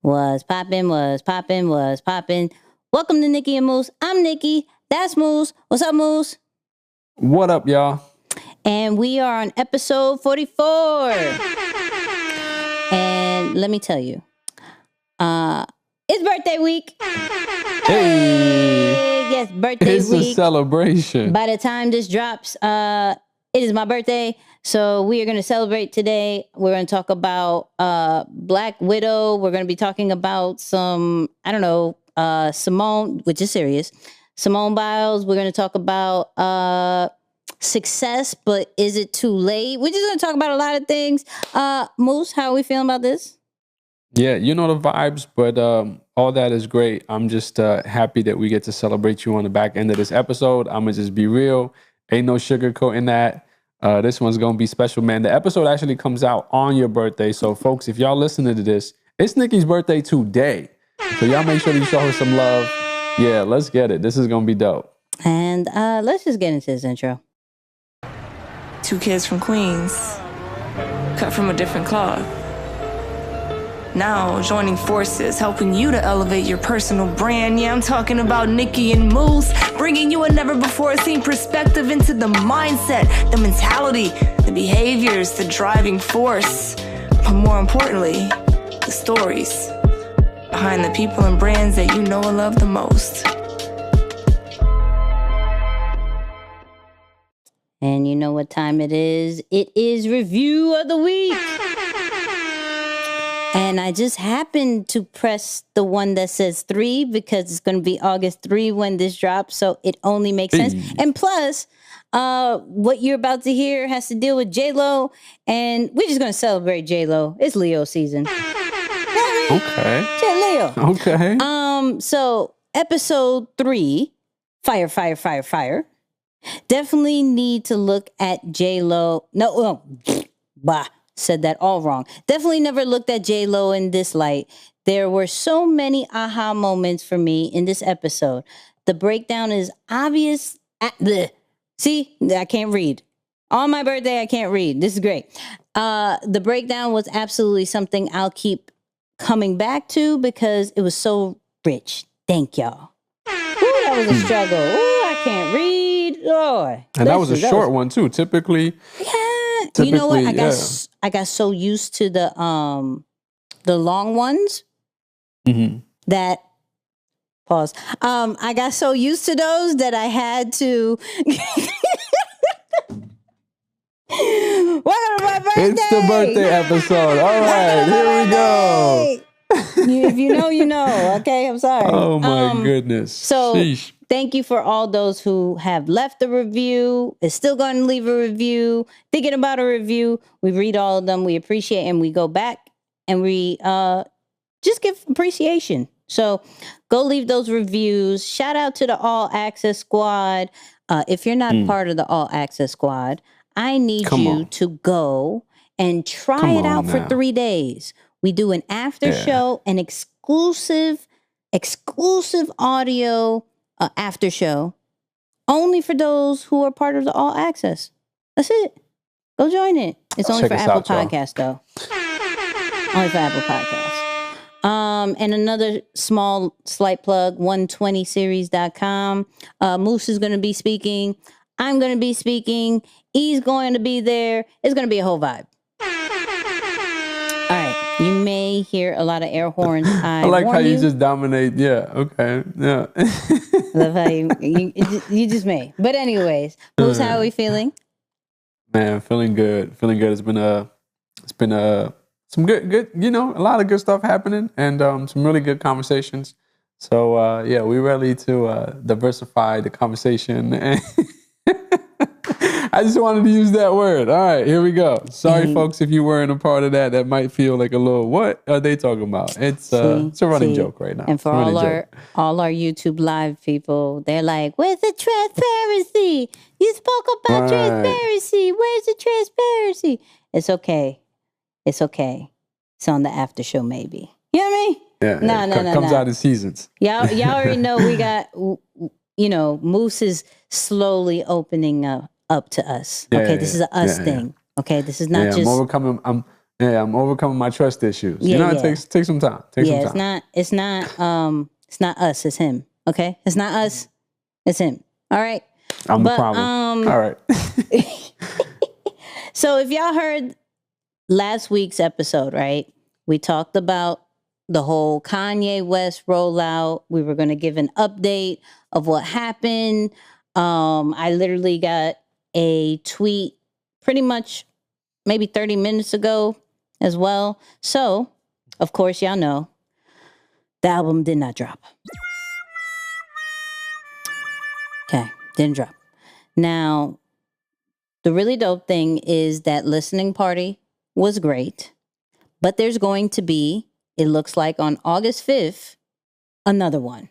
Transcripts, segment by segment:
Was poppin', was poppin', was poppin'. Welcome to Nicky and Moose. I'm Nicky. That's Moose. What's up, Moose? What up, y'all? And we are on episode 44. And let me tell you, it's birthday week. Hey! Yes, birthday It's week. a celebration. By the time this drops, it is my birthday. So we are going to celebrate today. We're going to talk about Black Widow. We're going to be talking about some, Simone, which is serious. Simone Biles. We're going to talk about success, but is it too late? We're just going to talk about a lot of things. Moose, how are we feeling about this? Yeah, you know the vibes, but all that is great. I'm just happy that we get to celebrate you on the back end of this episode. I'm going to just be real. Ain't no sugarcoating that. This one's going to be special, man. The episode actually comes out on your birthday. So, folks, if y'all listening to this, it's Nikki's birthday today. So, y'all make sure you show her some love. Yeah, let's get it. This is going to be dope. And let's just get into this intro. Two kids from Queens, cut from a different cloth. Now joining forces, helping you to elevate your personal brand. Yeah, I'm talking about Nicky and Moose, bringing you a never-before-seen perspective into the mindset, the mentality, the behaviors, the driving force, but more importantly, the stories behind the people and brands that you know and love the most. And you know what time it is? It is review of the week. And I just happened to press the one that says 3 because it's going to be August 3 when this drops. So it only makes sense. And plus, what you're about to hear has to deal with J-Lo. And we're just going to celebrate J-Lo. It's Leo season. Okay. Leo. Okay. So episode 3, Fire. Definitely need to look at J-Lo. Said that all wrong. Definitely never looked at J-Lo in this light. There were so many aha moments for me in this episode. The breakdown is obvious. See, I can't read. On my birthday, I can't read. This is great. The breakdown was absolutely something I'll keep coming back to because it was so rich. Thank y'all. Ooh, that was a struggle. Ooh, I can't read. Lord. And that was a short one, too. Typically, you know what? I got so used to the long ones that pause. I got so used to those that I had to. Welcome to my birthday. It's the birthday episode. All right, here we go. If you know, you know. Okay, I'm sorry. Oh my goodness. So sheesh. Thank you for all those who have left a review, is still going to leave a review, thinking about a review. We read all of them. We appreciate, and we go back and we just give appreciation. So go leave those reviews. Shout out to the All Access Squad. If you're not part of the All Access Squad, I need you to go and try it out for 3 days. We do an after show, an exclusive audio after show only for those who are part of the All Access. That's it. Go join it. It's only for Apple Podcasts, though. Only for Apple Podcasts. And another slight plug, 120series.com. Moose is going to be speaking. I'm going to be speaking. He's going to be there. It's going to be a whole vibe. All right. You may hear a lot of air horns. I like how you just dominate. Yeah. Okay. Yeah. Love how you just may. But anyways, Moose, how are we feeling? Man, feeling good. It's been some good, a lot of good stuff happening and some really good conversations. So yeah, we're ready to diversify the conversation. I just wanted to use that word. All right, here we go. Sorry, folks, if you weren't a part of that. That might feel like a little, what are they talking about? It's a running joke right now. And for all our YouTube live people, they're like, where's the transparency? You spoke about transparency. Where's the transparency? It's okay. It's on the after show, maybe. You know what I mean? Yeah. No. Comes out in seasons. Y'all already know we got, Moose is slowly opening up to us. Okay, this is an us thing. Okay, this is not just. I'm overcoming. Yeah, I'm overcoming my trust issues. Yeah, it takes some time. Some time. it's not us, it's him. Okay? It's not us, it's him. All right. I'm the problem. All right. So if y'all heard last week's episode, right? We talked about the whole Kanye West rollout. We were going to give an update of what happened. I literally got a tweet pretty much maybe 30 minutes ago as well. So, of course, y'all know the album did not drop. Okay, didn't drop. Now, the really dope thing is that listening party was great, but there's going to be, it looks like on August 5th, another one.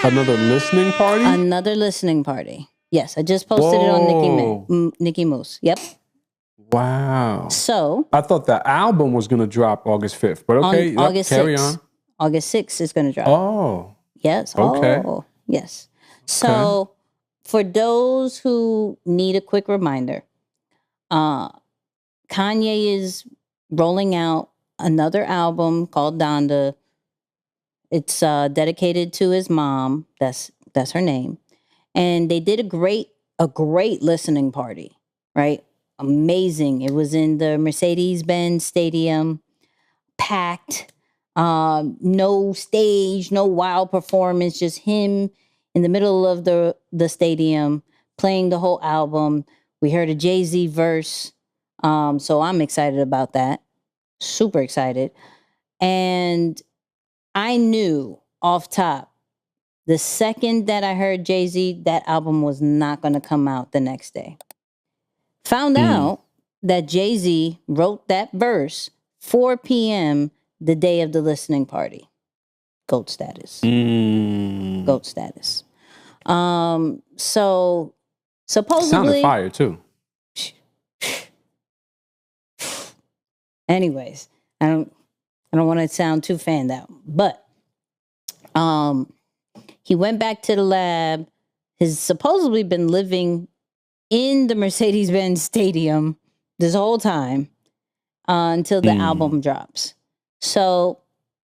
Another listening party? Another listening party. Yes, I just posted it on Nicky Moose. Yep. Wow. So I thought the album was going to drop August 5th, but okay, carry on. August 6th is going to drop. Oh. Yes. Okay. Oh, yes. So for those who need a quick reminder, Kanye is rolling out another album called Donda. It's dedicated to his mom. That's her name. And they did a great listening party, right? Amazing. It was in the Mercedes-Benz Stadium, packed. No stage, no wild performance, just him in the middle of the stadium playing the whole album. We heard a Jay-Z verse. So I'm excited about that. Super excited. And I knew off top, the second that I heard Jay-Z, that album was not going to come out the next day. Found out that Jay-Z wrote that verse 4 p.m. the day of the listening party. GOAT status. GOAT status. So supposedly... Sounded fire too. Anyways, I don't want to sound too fanned out, but he went back to the lab. He's supposedly been living in the Mercedes-Benz Stadium this whole time until the album drops. So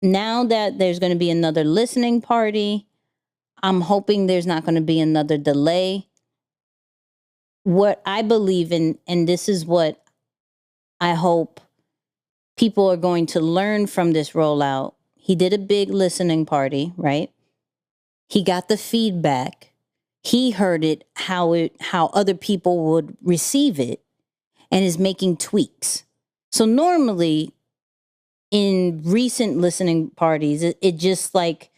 now that there's going to be another listening party, I'm hoping there's not going to be another delay. What I believe in, and this is what I hope people are going to learn from this rollout. He did a big listening party, right? He got the feedback. He heard it, how other people would receive it, and is making tweaks. So normally in recent listening parties, it just like,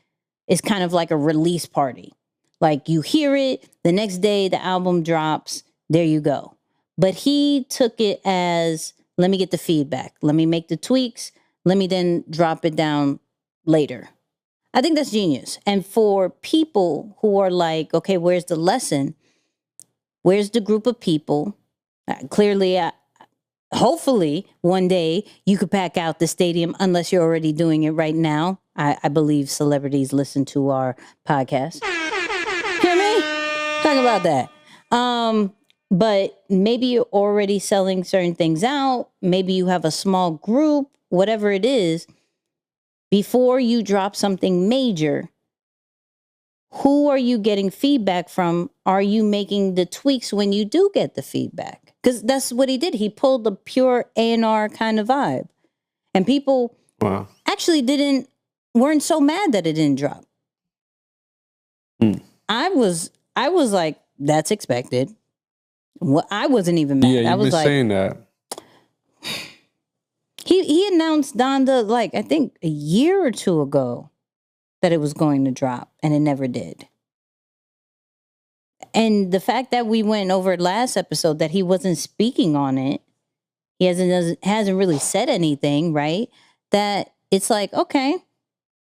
it's kind of like a release party. Like you hear it, the next day the album drops, there you go. But he took it as, let me get the feedback. Let me make the tweaks. Let me then drop it down later. I think that's genius. And for people who are like, okay, where's the lesson? Where's the group of people? Clearly, hopefully one day you could pack out the stadium, unless you're already doing it right now. I believe celebrities listen to our podcast. Hear me? Talk about that. But maybe you're already selling certain things out. Maybe you have a small group, whatever it is. Before you drop something major, who are you getting feedback from? Are you making the tweaks when you do get the feedback? Because that's what he did. He pulled the pure A&R kind of vibe. And people actually weren't so mad that it didn't drop. I was like, that's expected. Well, I wasn't even mad. Yeah, I was been like, saying that. He announced Donda like I think a year or two ago that it was going to drop, and it never did. And the fact that we went over last episode that he wasn't speaking on it, he hasn't really said anything, right? That it's like, okay,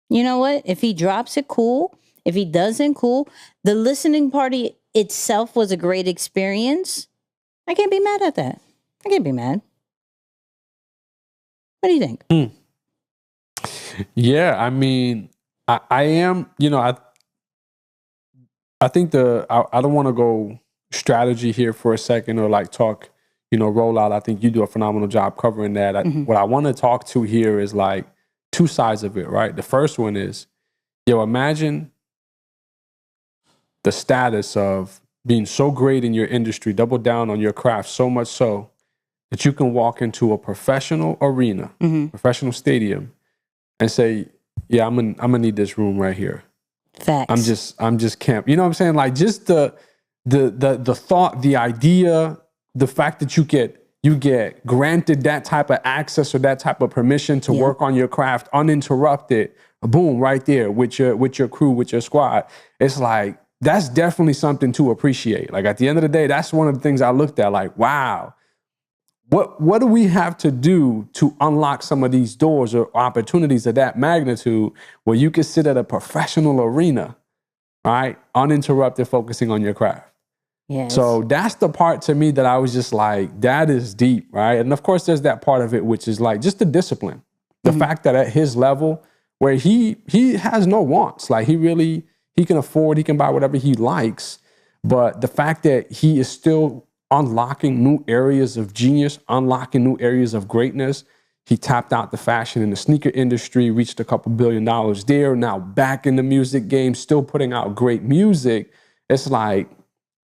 you know what? If he drops it, cool. If he doesn't, cool. The listening party itself was a great experience. I can't be mad at that. I can't be mad. What do you think? Yeah, I mean, I am, I think I don't want to go strategy here for a second or like talk, Rollout. I think you do a phenomenal job covering that. What I want to talk to here is like two sides of it, right? The first one is, imagine the status of being so great in your industry, double down on your craft so much so that you can walk into a professional arena, professional stadium, and say, "Yeah, I'm gonna need this room right here." Facts. I'm just camp. You know what I'm saying? Like just the thought, the idea, the fact that you get granted that type of access or that type of permission to work on your craft uninterrupted. Boom, right there with your crew, with your squad. It's like, that's definitely something to appreciate. Like at the end of the day, that's one of the things I looked at, like, wow, what do we have to do to unlock some of these doors or opportunities of that magnitude where you can sit at a professional arena, right? Uninterrupted, focusing on your craft. Yes. So that's the part to me that I was just like, that is deep, right? And of course, there's that part of it, which is like just the discipline. The fact that at his level, where he has no wants, like he can afford, he can buy whatever he likes. But the fact that he is still unlocking new areas of genius, unlocking new areas of greatness. He tapped out the fashion and the sneaker industry, reached a couple $2 billion there, now back in the music game, still putting out great music. It's like,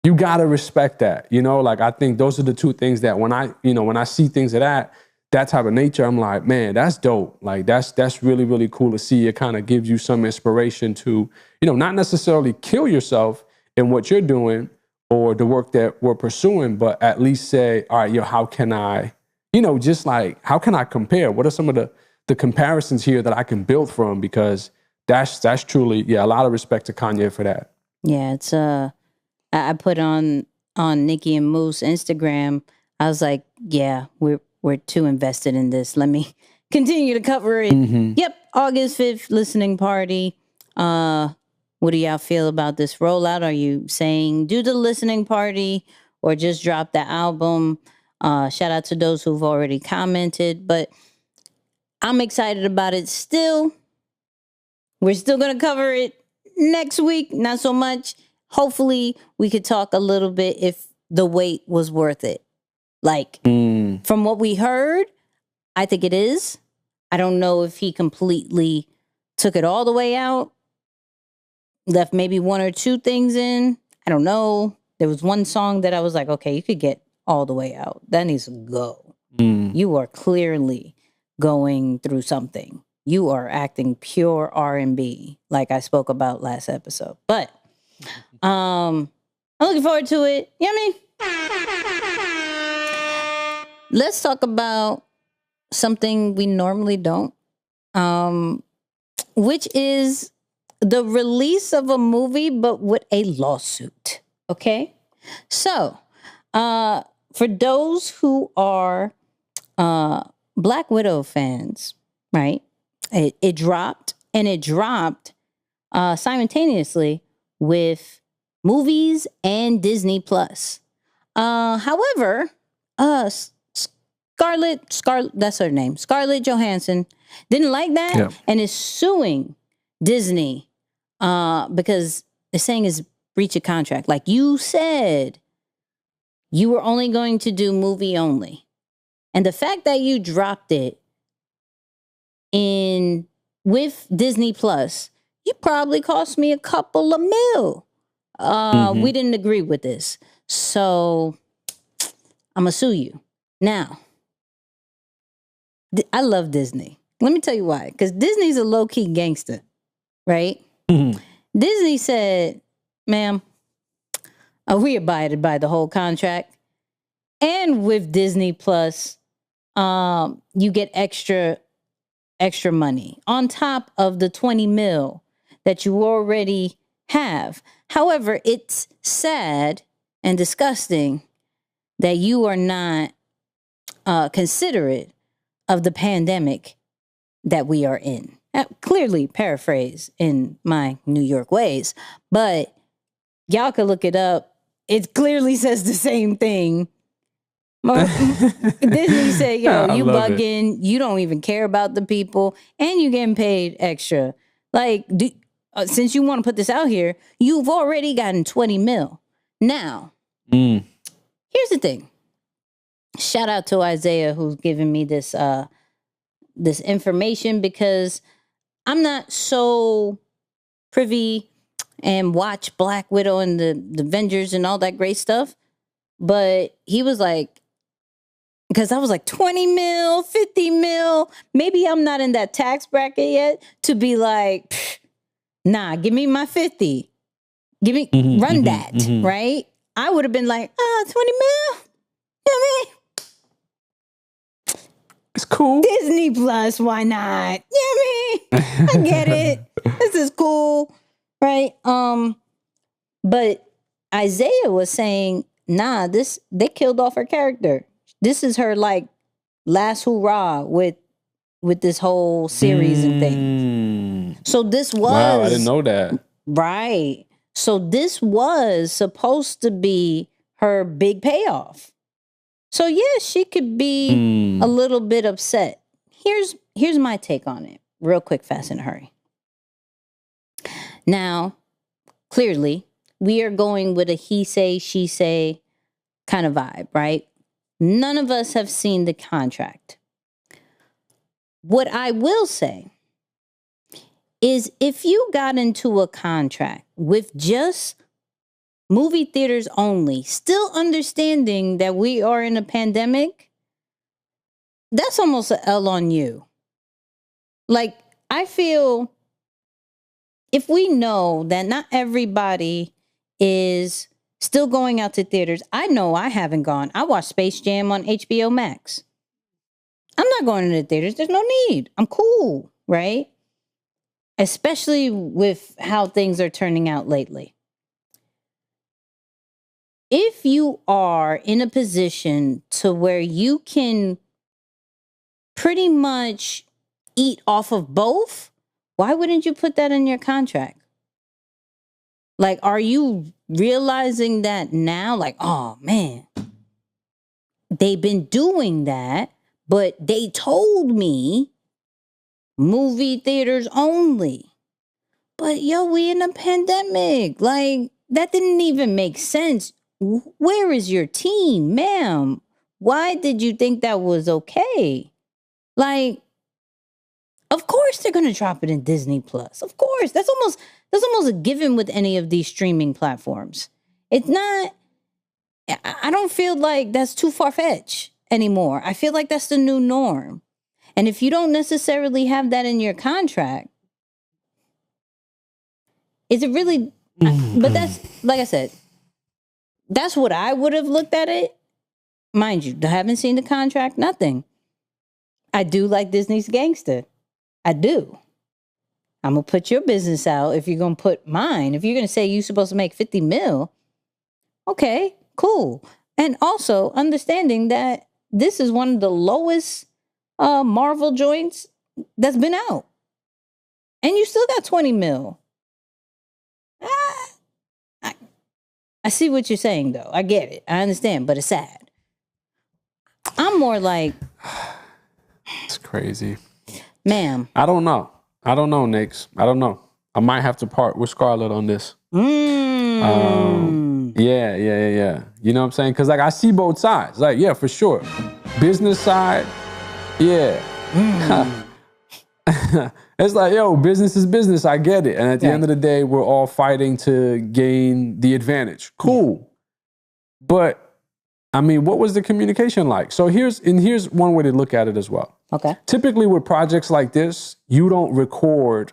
you got to respect that, like I think those are the two things that when I see things of that type of nature, I'm like, man, that's dope. Like that's really, really cool to see. It kind of gives you some inspiration to, not necessarily kill yourself in what you're doing or the work that we're pursuing, but at least say, all right, how can I, just like, how can I compare? What are some of the comparisons here that I can build from? Because that's truly, a lot of respect to Kanye for that. Yeah, it's I put on Nicky and Moose Instagram. I was like, yeah, we're too invested in this. Let me continue to cover it. Yep, August 5th listening party. What do y'all feel about this rollout? Are you saying do the listening party or just drop the album? Shout out to those who've already commented, but I'm excited about it still. We're still going to cover it next week. Not so much. Hopefully we could talk a little bit if the wait was worth it. Like from what we heard, I think it is. I don't know if he completely took it all the way out. Left maybe one or two things in. I don't know. There was one song that I was like, okay, you could get all the way out. That needs to go. You are clearly going through something. You are acting pure R&B, like I spoke about last episode. But I'm looking forward to it. You know what I mean? Let's talk about something we normally don't, which is the release of a movie, but with a lawsuit. Okay? So, for those who are Black Widow fans, right? It dropped, and it dropped simultaneously with movies and Disney Plus. However, Scarlett, that's her name, Scarlett Johansson, didn't like that and is suing Disney because they're saying it's breach of contract. Like you said, you were only going to do movie only. And the fact that you dropped it with Disney Plus, you probably cost me a couple of mil. We didn't agree with this. So I'm going to sue you. Now, I love Disney. Let me tell you why. Because Disney's a low-key gangster, right? Disney said, ma'am, we abided by the whole contract. And with Disney Plus, you get extra money on top of the 20 mil that you already have. However, it's sad and disgusting that you are not considerate of the pandemic that we are in. Clearly paraphrase in my New York ways, but y'all could look it up. It clearly says the same thing. Disney said, yo, you bugging, you don't even care about the people, and you getting paid extra. Like, since you want to put this out here, you've already gotten 20 mil. Now, here's the thing. shout out to Isaiah who's giving me this this information, because I'm not so privy and watch Black Widow and the Avengers and all that great stuff. But he was like, because I was like 20 mil, 50 mil. Maybe I'm not in that tax bracket yet to be like, nah, give me my 50. Give me, run that, right? I would have been like, 20 mil? You know what I mean? It's cool. Disney Plus, why not? You know what I mean? I get it. This is cool, right? But Isaiah was saying, nah, they killed off her character. This is her like last hurrah with this whole series and thing. So this was, wow, I didn't know that. Right. So this was supposed to be her big payoff. So yeah, she could be a little bit upset. Here's my take on it. Real quick, fast and hurry. Now, clearly, we are going with a he say, she say kind of vibe, right? None of us have seen the contract. What I will say is, if you got into a contract with just movie theaters only, still understanding that we are in a pandemic, that's almost an L on you. Like, I feel if we know that not everybody is still going out to theaters, I know I haven't gone. I watched Space Jam on HBO Max. I'm not going to the theaters. There's no need. I'm cool, right? Especially with how things are turning out lately. If you are in a position to where you can pretty much eat off of both, why wouldn't you put that in your contract? Like, are you realizing that now? Like, oh man, they've been doing that, but they told me movie theaters only. But yo, we in a pandemic. Like, that didn't even make sense. Where is your team, ma'am? Why did you think that was okay? Like, of course they're gonna drop it in Disney Plus. Of course, that's almost a given with any of these streaming platforms. It's not. I don't feel like that's too far-fetched anymore. I feel like that's the new norm. And if you don't necessarily have that in your contract, is it really? But that's, like I said, that's what I would have looked at it. Mind you, I haven't seen the contract, nothing. I do like Disney's Gangsta. I do. I'm going to put your business out if you're going to put mine. If you're going to say you're supposed to make 50 mil, okay, cool. And also understanding that this is one of the lowest Marvel joints that's been out. And you still got 20 mil. I see what you're saying, though. I get it. I understand, but it's sad. I'm more like... It's crazy. Ma'am. I don't know, Nix. I don't know. I might have to part with Scarlett on this. Yeah. You know what I'm saying? Because, like, I see both sides. Like, yeah, for sure. Business side, yeah. It's like, yo, business is business. I get it. And at the end of the day, we're all fighting to gain the advantage. Cool. Yeah. But, I mean, what was the communication like? So here's one way to look at it as well. Okay. Typically with projects like this, you don't record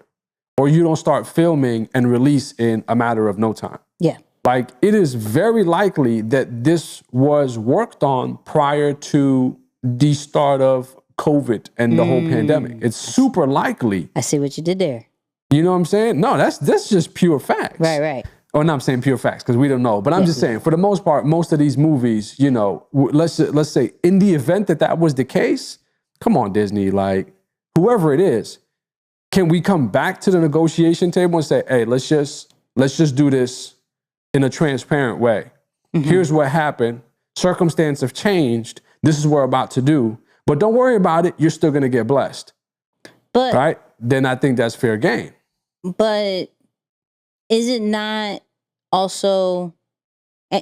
or you don't start filming and release in a matter of no time. Yeah. Like, it is very likely that this was worked on prior to the start of COVID and the whole pandemic. It's super likely. I see what you did there. You know what I'm saying? No, that's just pure facts. Right. Or not, I'm saying pure facts because we don't know. But I'm just saying, for the most part, most of these movies, you know, let's say in the event that was the case, come on, Disney, like, whoever it is, can we come back to the negotiation table and say, hey, let's just do this in a transparent way. Here's what happened. Circumstances have changed. This is what we're about to do. But don't worry about it. You're still going to get blessed. But right? Then I think that's fair game. But is it not also,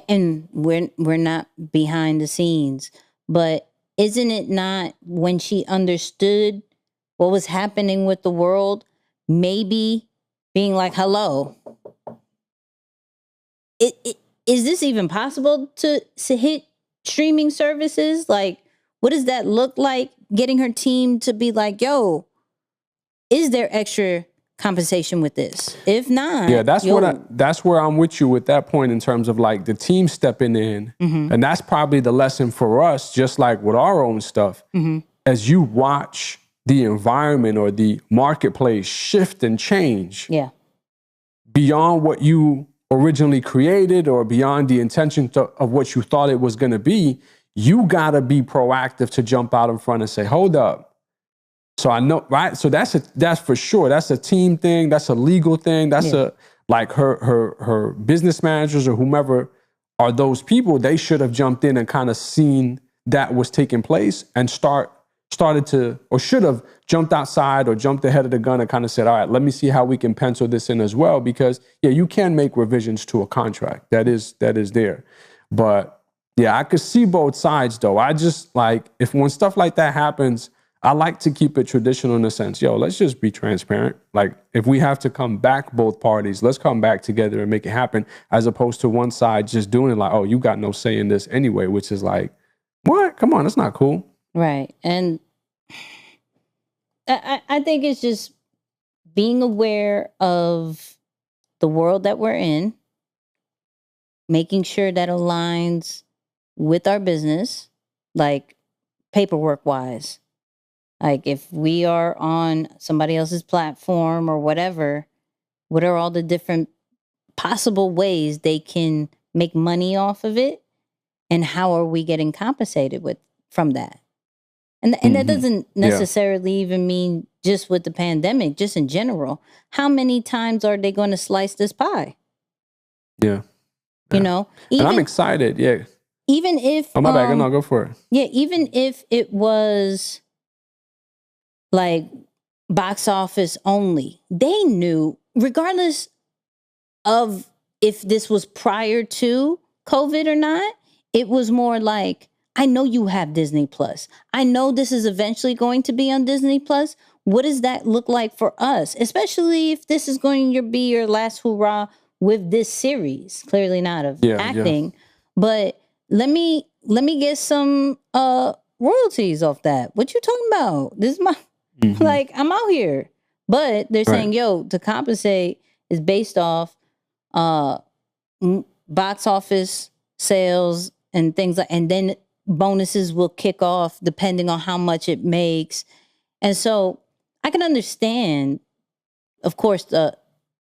and we're not behind the scenes, But isn't it not when she understood what was happening with the world, maybe being like, hello, is this even possible to hit streaming services? Like, what does that look like? Getting her team to be like, yo, is there extra compensation with this? If not, yeah, that's where I'm with you with that point in terms of like the team stepping in, and that's probably the lesson for us, just like with our own stuff. As you watch the environment or the marketplace shift and change, beyond what you originally created or beyond the intention of what you thought it was going to be, you got to be proactive to jump out in front and say, hold up. So I know, right? So that's for sure. That's a team thing. That's a legal thing. That's like her business managers or whomever are those people. They should have jumped in and kind of seen that was taking place and started to, or should have jumped outside or jumped ahead of the gun and kind of said, all right, let me see how we can pencil this in as well. Because you can make revisions to a contract. That is there. But yeah, I could see both sides though. I just like, when stuff like that happens, I like to keep it traditional in the sense, let's just be transparent. Like if we have to come back, both parties, let's come back together and make it happen, as opposed to one side just doing it like, oh, you got no say in this anyway, which is like, what? Come on, that's not cool. Right. And I think it's just being aware of the world that we're in, making sure that aligns with our business, like paperwork wise. Like if we are on somebody else's platform or whatever, what are all the different possible ways they can make money off of it? And how are we getting compensated from that? And that doesn't necessarily even mean just with the pandemic, just in general. How many times are they going to slice this pie? Yeah. You know? And I'm excited, Even if... Oh, my bad. No, go for it. Yeah, even if it was like box office only, they knew, regardless of if this was prior to COVID or not, it was more like, I know you have Disney Plus. I know this is eventually going to be on Disney Plus. What does that look like for us? Especially if this is going to be your last hurrah with this series. Clearly not of acting, but let me get some royalties off that. What you talking about? This is my like, I'm out here. But they're saying, to compensate is based off box office sales and things like, and then bonuses will kick off depending on how much it makes. And so I can understand, of course,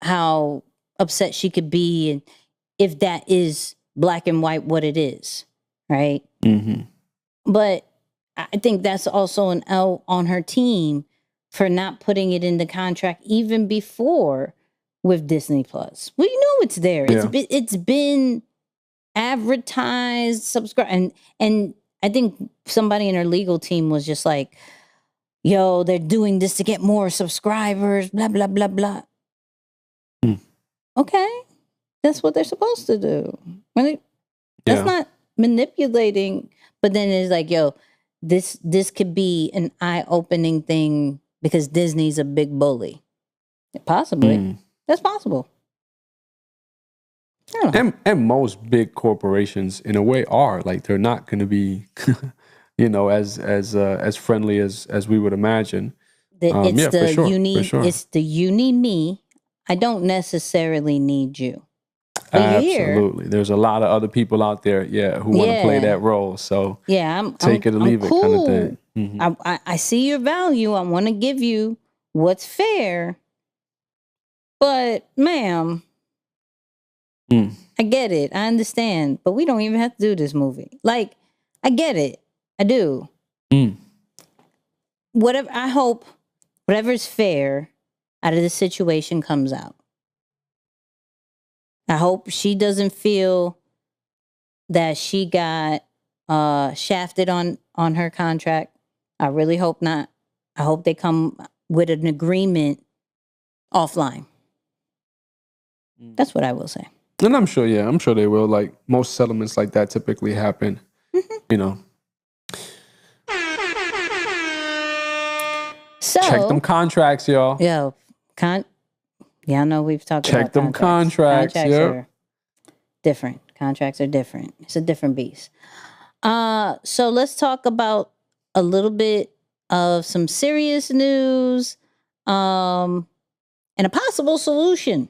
how upset she could be, and if that is black and white what it is, right? But I think that's also an L on her team for not putting it in the contract even before with Disney Plus. We know it's there. It's been advertised, subscribe, and I think somebody in her legal team was just like, they're doing this to get more subscribers, blah, blah, blah, blah. Okay. That's what they're supposed to do. That's not manipulating, but then it's like, this could be an eye-opening thing because Disney's a big bully. Possibly. That's possible. And most big corporations, in a way, are like, they're not going to be, as friendly as we would imagine. It's the you need me. I don't necessarily need you. Absolutely. There's a lot of other people out there, who want to play that role. So take it or leave it kind of thing. I see your value. I want to give you what's fair. But, ma'am, I get it. I understand. But we don't even have to do this movie. Like, I get it. I do. I hope whatever's fair out of this situation comes out. I hope she doesn't feel that she got shafted on her contract. I really hope not. I hope they come with an agreement offline. That's what I will say. And I'm sure they will. Like, most settlements like that typically happen, check them contracts, y'all. Yo, y'all know we've talked check about them contracts. Are different. Contracts are different. It's a different beast. So let's talk about a little bit of some serious news, and a possible solution.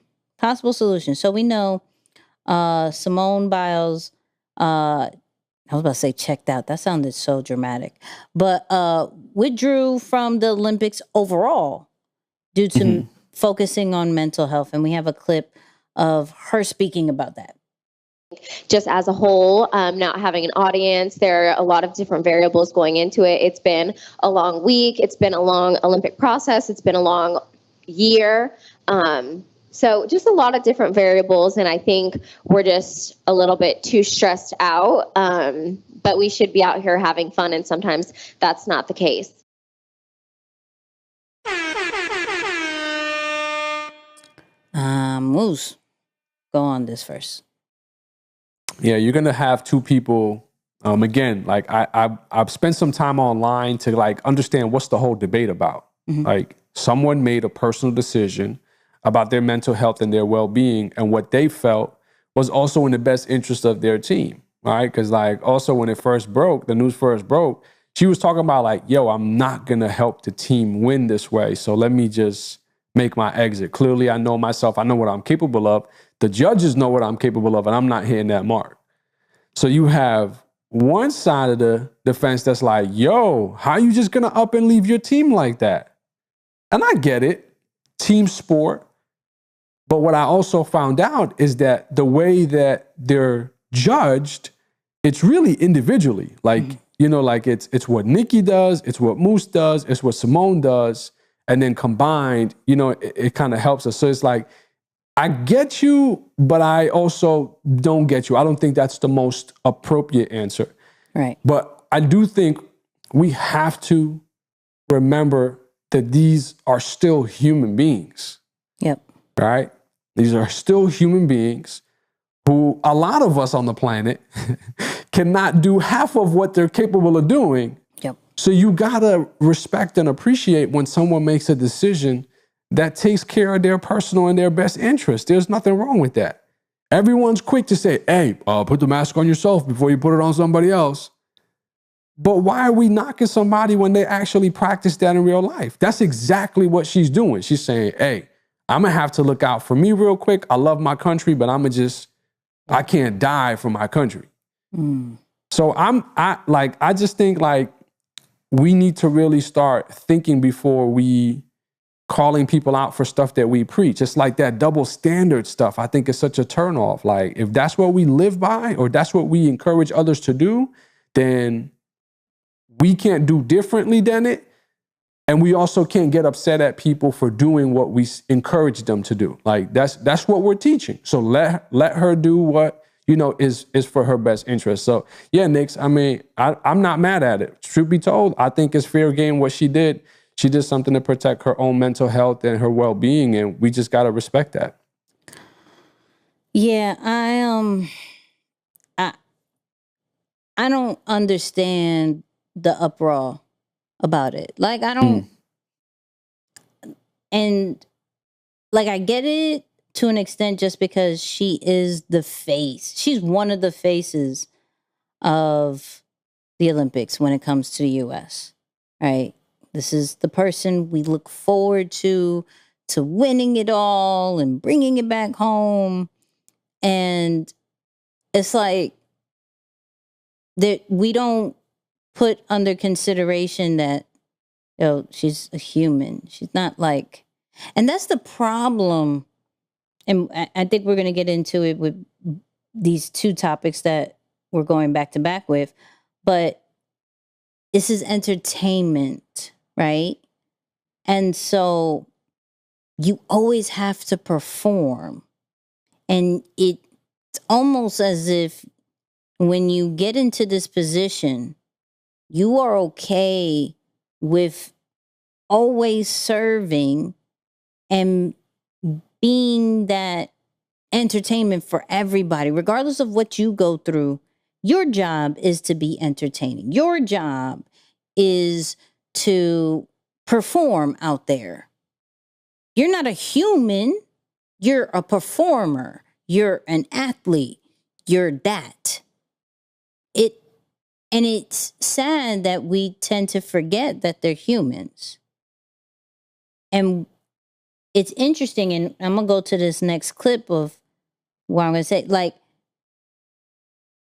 So we know Simone Biles, I was about to say checked out. That sounded so dramatic. But withdrew from the Olympics overall due to focusing on mental health. And we have a clip of her speaking about that. Just as a whole, not having an audience, there are a lot of different variables going into it. It's been a long week. It's been a long Olympic process. It's been a long year. So just a lot of different variables. And I think we're just a little bit too stressed out. But we should be out here having fun. And sometimes that's not the case. Moose, go on this first. Yeah, you're gonna have two people. Again, like I've spent some time online to like understand what's the whole debate about. Like someone made a personal decision about their mental health and their well-being and what they felt was also in the best interest of their team, right? Because like also when the news first broke, she was talking about like, yo, I'm not gonna help the team win this way, so let me just make my exit. Clearly, I know myself. I know what I'm capable of. The judges know what I'm capable of, and I'm not hitting that mark. So you have one side of the fence that's like, yo, how you just gonna up and leave your team like that? And I get it, team sport. But what I also found out is that the way that they're judged, it's really individually. Like, you know, like it's what Nicky does, it's what Moose does, it's what Simone does. And then combined, you know, it kind of helps us. So it's like, I get you, but I also don't get you. I don't think that's the most appropriate answer. Right. But I do think we have to remember that these are still human beings. Yep. Right? These are still human beings who a lot of us on the planet cannot do half of what they're capable of doing. Yep. So you gotta respect and appreciate when someone makes a decision that takes care of their personal and their best interest. There's nothing wrong with that. Everyone's quick to say, hey, put the mask on yourself before you put it on somebody else. But why are we knocking somebody when they actually practice that in real life? That's exactly what she's doing. She's saying, hey, I'm gonna have to look out for me real quick. I love my country, but I can't die for my country. So I just think like we need to really start thinking before we calling people out for stuff that we preach. It's like that double standard stuff. I think it's such a turnoff. Like if that's what we live by or that's what we encourage others to do, then we can't do differently than it. And we also can't get upset at people for doing what we encourage them to do. Like that's what we're teaching. So let her do what, you know, is for her best interest. So yeah, Nix, I mean, I'm not mad at it. Truth be told, I think it's fair game what she did. She did something to protect her own mental health and her well-being, and we just got to respect that. Yeah, I don't understand the uproar about it. Like, I don't, and like, I get it to an extent just because she is the face. She's one of the faces of the Olympics when it comes to the U.S., right? This is the person we look forward to winning it all and bringing it back home. And it's like that we don't put under consideration that, you know, she's a human. She's not like, and that's the problem. And I think we're going to get into it with these two topics that we're going back to back with. But this is entertainment, right? And so you always have to perform. And it's almost as if when you get into this position, you are okay with always serving and being that entertainment for everybody, regardless of what you go through. Your job is to be entertaining. Your job is to perform out there. You're not a human. You're a performer. You're an athlete. You're that. And it's sad that we tend to forget that they're humans. And it's interesting, and I'm going to go to this next clip of what I'm going to say. Like,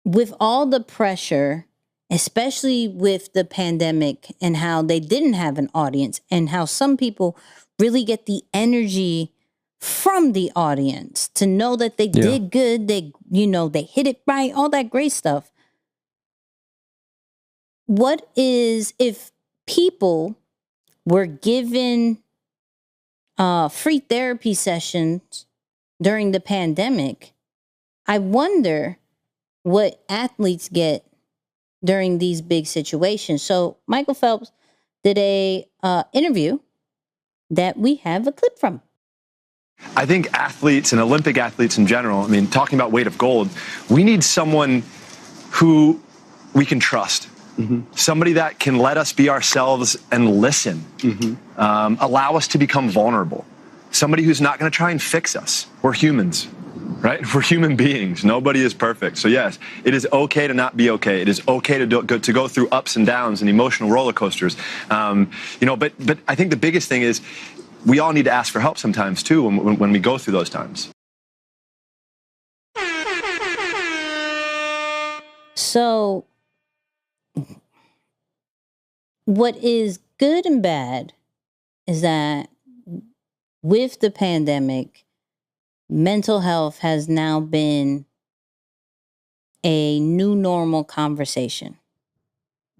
with all the pressure, especially with the pandemic and how they didn't have an audience and how some people really get the energy from the audience to know that they did good, they hit it right, all that great stuff. What is, if people were given free therapy sessions during the pandemic, I wonder what athletes get during these big situations. So Michael Phelps did a interview that we have a clip from. I think athletes and Olympic athletes in general, I mean, talking about weight of gold, we need someone who we can trust. Somebody that can let us be ourselves and listen, allow us to become vulnerable. Somebody who's not going to try and fix us. We're humans, right? We're human beings. Nobody is perfect. So yes, it is okay to not be okay. It is okay to go through ups and downs and emotional roller coasters. But I think the biggest thing is we all need to ask for help sometimes too when we go through those times. So what is good and bad is that with the pandemic, mental health has now been a new normal conversation.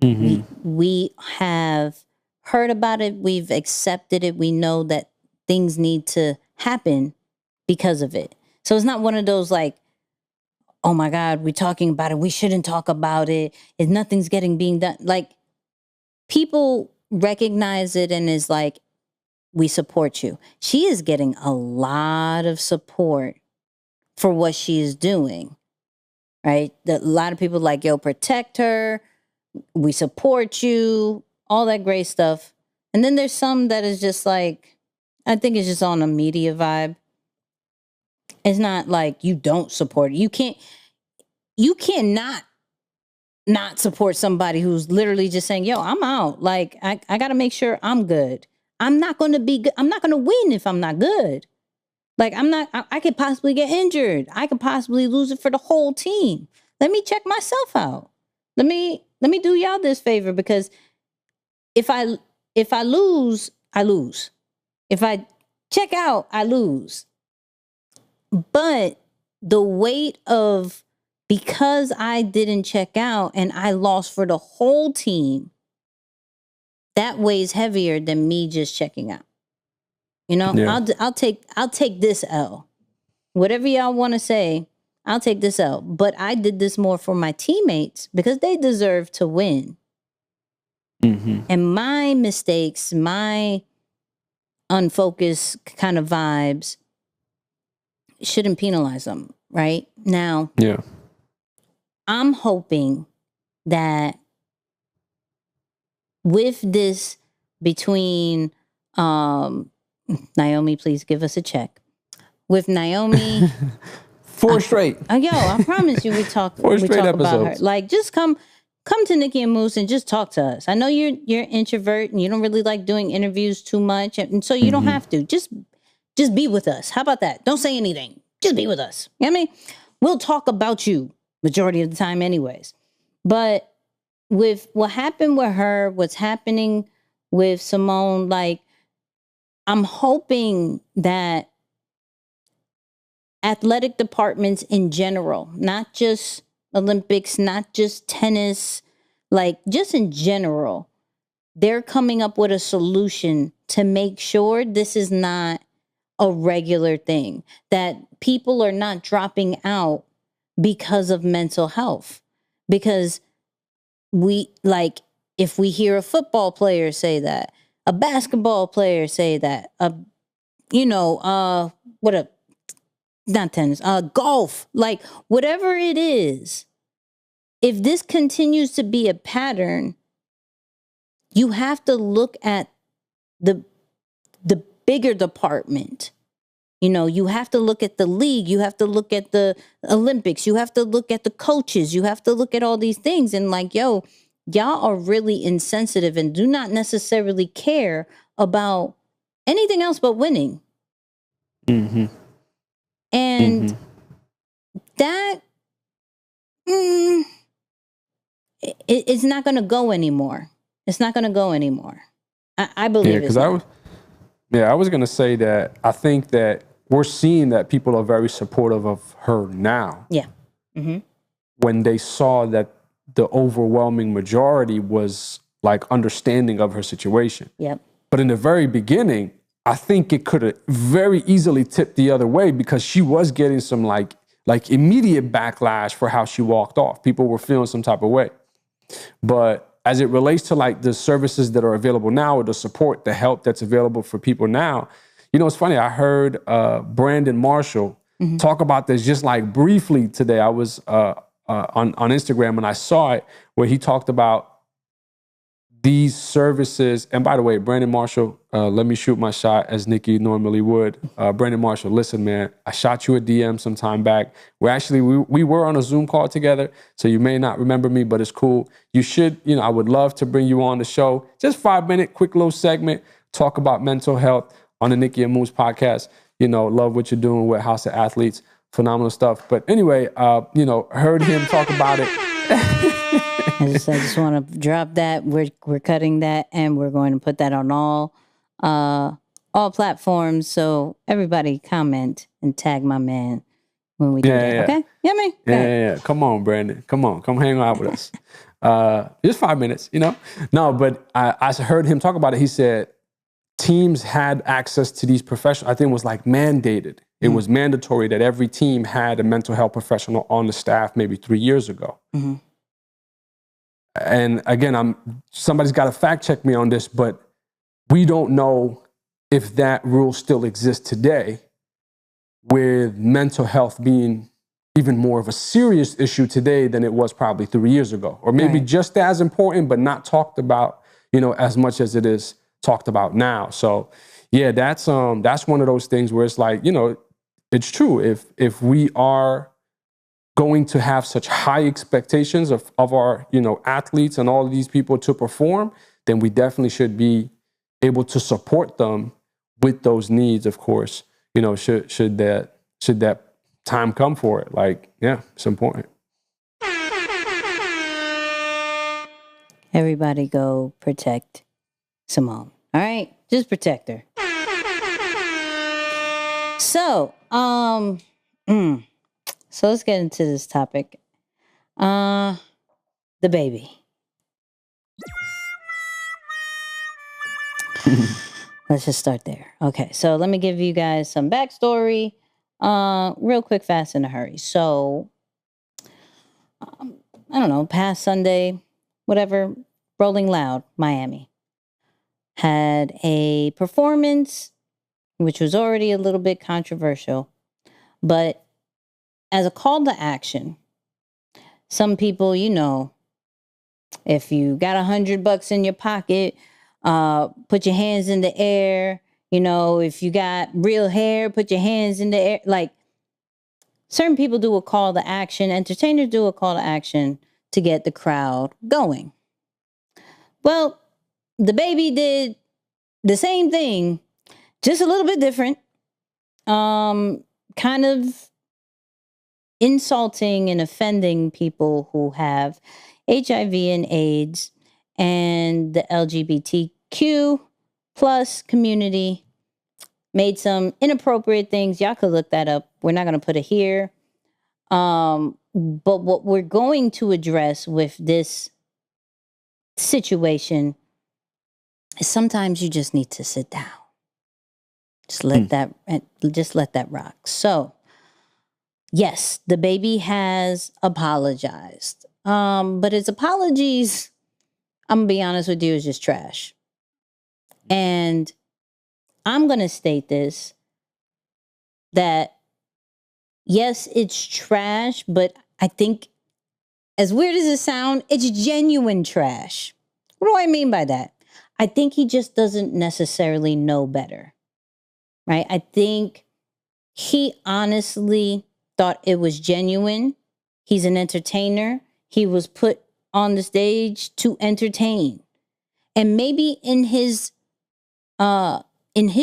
We have heard about it. We've accepted it. We know that things need to happen because of it. So it's not one of those like, oh my God, we're talking about it. We shouldn't talk about it. If nothing's being done. Like, people recognize it and is like, we support you. She is getting a lot of support for what she is doing, right? A lot of people like, yo, protect her. We support you, all that great stuff. And then there's some that is just like, I think it's just on a media vibe. It's not like you don't support it. You cannot not support somebody who's literally just saying, yo, I'm out. Like, I got to make sure I'm good. I'm not going to be good. I'm not going to win if I'm not good. Like, I could possibly get injured. I could possibly lose it for the whole team. Let me check myself out. Let me do y'all this favor, because if I lose, I lose. If I check out, I lose. But the weight of, because I didn't check out and I lost for the whole team, that weighs heavier than me just checking out. You know, yeah. I'll take this L. Whatever y'all want to say, I'll take this L. But I did this more for my teammates because they deserve to win. And my mistakes, my unfocused kind of vibes shouldn't penalize them, right? Now, yeah. I'm hoping that with this between Naomi, please give us a check. With Naomi, 4 straight. Yo, I promise you, we talk about her. Like, just come to Nicky and Moose and just talk to us. I know you're an introvert and you don't really like doing interviews too much, and so you don't have to. Just be with us. How about that? Don't say anything. Just be with us. You know what I mean? We'll talk about you majority of the time anyways. But with what happened with her, what's happening with Simone, like, I'm hoping that athletic departments in general, not just Olympics, not just tennis, like just in general, they're coming up with a solution to make sure this is not a regular thing, that people are not dropping out because of mental health. Because if we hear a football player say that, a basketball player say that, not tennis, golf, like whatever it is, if this continues to be a pattern, you have to look at the bigger department. You know, you have to look at the league. You have to look at the Olympics. You have to look at the coaches. You have to look at all these things. And like, yo, y'all are really insensitive and do not necessarily care about anything else but winning. Mm-hmm. And that it's not going to go anymore. It's not going to go anymore. I believe Yeah, because I was going to say that I think that we're seeing that people are very supportive of her now. Yeah. Mm-hmm. When they saw that the overwhelming majority was like understanding of her situation. Yep. But in the very beginning, I think it could have very easily tipped the other way because she was getting some like immediate backlash for how she walked off. People were feeling some type of way. But as it relates to like the services that are available now or the support, the help that's available for people now, you know, it's funny. I heard Brandon Marshall talk about this just like briefly today. I was on Instagram and I saw it where he talked about these services. And by the way, Brandon Marshall, let me shoot my shot as Nicky normally would. Brandon Marshall, listen, man, I shot you a DM some time back. We were on a Zoom call together, so you may not remember me, but it's cool. You should, you know, I would love to bring you on the show. Just 5-minute, quick little segment, talk about mental health on the Nicky and Moose podcast. You know, love what you're doing with House of Athletes. Phenomenal stuff. But anyway, you know, heard him talk about it. I just want to drop that. We're cutting that, and we're going to put that on all platforms. So everybody comment and tag my man when we do that. Yeah. Okay? Yeah, me. Yeah. Come on, Brandon. Come on. Come hang out with us. Just 5 minutes, you know? No, but I heard him talk about it. He said teams had access to these professionals. I think it was like mandated. It was mandatory that every team had a mental health professional on the staff maybe 3 years ago. Mm-hmm. And again, somebody's got to fact check me on this, but we don't know if that rule still exists today, with mental health being even more of a serious issue today than it was probably 3 years ago, or maybe just as important, but not talked about, you know, as much as it is talked about now. So yeah, that's one of those things where it's like, you know, it's true. If we are going to have such high expectations of our, you know, athletes and all of these people to perform, then we definitely should be able to support them with those needs, of course, you know, should that time come for it. Like, yeah, it's important. Everybody go protect Simone. All right? Just protect her. So, so let's get into this topic. DaBaby. Let's just start there. Okay, so let me give you guys some backstory. Real quick, fast, in a hurry. So, I don't know, past Sunday, whatever, Rolling Loud, Miami, had a performance which was already a little bit controversial, but as a call to action, some people, you know, if you got $100 in your pocket, put your hands in the air. You know, if you got real hair, put your hands in the air. Like, certain people do a call to action. Entertainers do a call to action to get the crowd going. Well, DaBaby did the same thing, just a little bit different. Kind of insulting and offending people who have HIV and AIDS and the LGBTQ plus community. Made some inappropriate things. Y'all could look that up. We're not going to put it here. But what we're going to address with this situation is sometimes you just need to sit down. Just let that rock. So, yes, DaBaby has apologized. But his apologies, I'm gonna be honest with you, is just trash. And I'm going to state this, that yes, it's trash, but I think, as weird as it sounds, it's genuine trash. What do I mean by that? I think he just doesn't necessarily know better, right? I think he honestly thought it was genuine. He's an entertainer. He was put on the stage to entertain. And maybe in his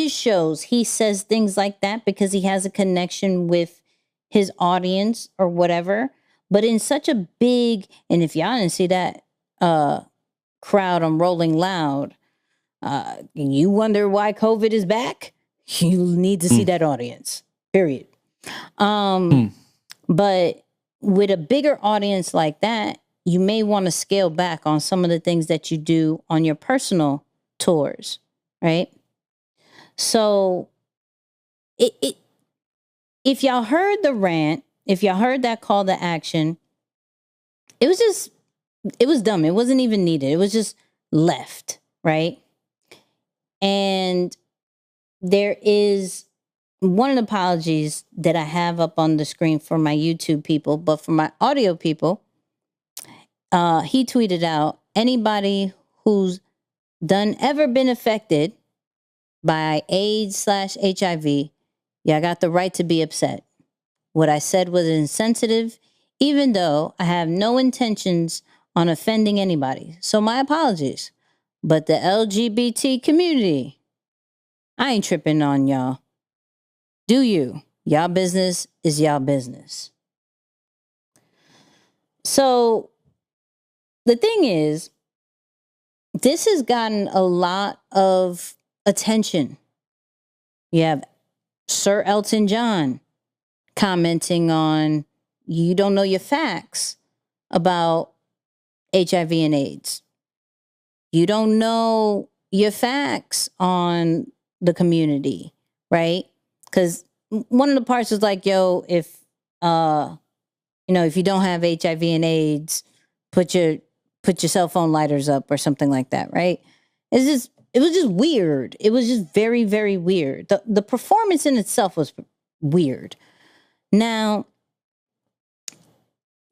shows, he says things like that because he has a connection with his audience or whatever. But in such a big, and if y'all didn't see that crowd on Rolling Loud, you wonder why COVID is back? You need to see that audience, period. But with a bigger audience like that, you may want to scale back on some of the things that you do on your personal tours, right? So if y'all heard the rant, if y'all heard that call to action, it was dumb. It wasn't even needed. It was just left, right? And there is one of the apologies that I have up on the screen for my YouTube people, but for my audio people, he tweeted out, anybody who's ever been affected by AIDS/HIV, y'all got the right to be upset. What I said was insensitive, even though I have no intentions on offending anybody. So my apologies. But the LGBT community, I ain't tripping on y'all. Do you? Y'all business is y'all business. So the thing is, this has gotten a lot of attention. You have Sir Elton John commenting on, you don't know your facts about HIV and AIDS. You don't know your facts on the community, right? Because one of the parts is like, yo, if if you don't have HIV and AIDS, put your cell phone lighters up or something like that, right? It was just weird. It was just very, very weird. The performance in itself was weird. Now,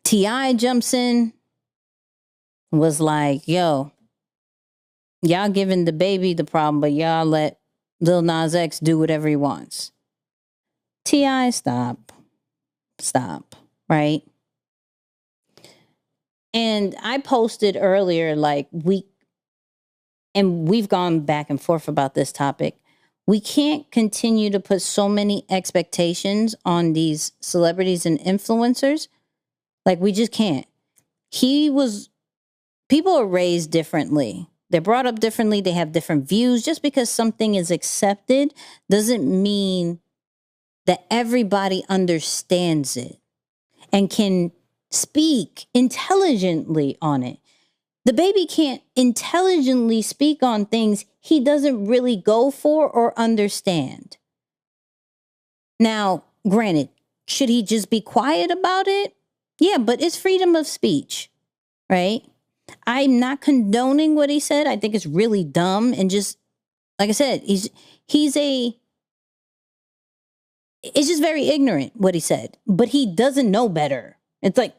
T.I. jumps in, was like, yo, y'all giving DaBaby the problem, but y'all let Lil Nas X do whatever he wants. T.I., stop, right? And I posted earlier, like, we've gone back and forth about this topic. We can't continue to put so many expectations on these celebrities and influencers. Like, we just can't. People are raised differently. They're brought up differently. They have different views. Just because something is accepted doesn't mean that everybody understands it and can speak intelligently on it. DaBaby can't intelligently speak on things he doesn't really go for or understand. Now, granted, should he just be quiet about it? Yeah, but it's freedom of speech, right? I'm not condoning what he said. I think it's really dumb and just, like I said, it's just very ignorant what he said, but he doesn't know better. It's like,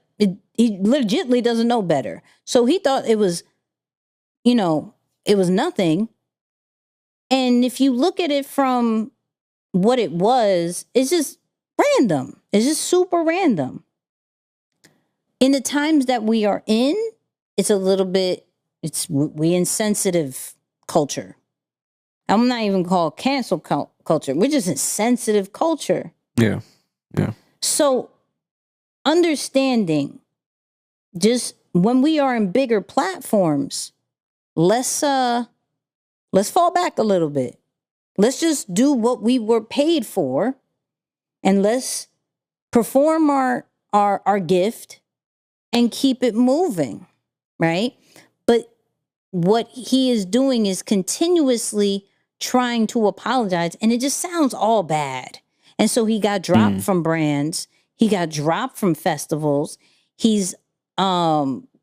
he legitimately doesn't know better. So he thought it was, it was nothing. And if you look at it from what it was, it's just random. It's just super random. In the times that we are in, it's a little bit, we insensitive culture. I'm not even called cancel culture. We're just insensitive culture. Yeah. So understanding, just when we are in bigger platforms, let's fall back a little bit. Let's just do what we were paid for, and let's perform our gift and keep it moving, right? But what he is doing is continuously trying to apologize, and it just sounds all bad. And so he got dropped from brands. He got dropped from festivals. He's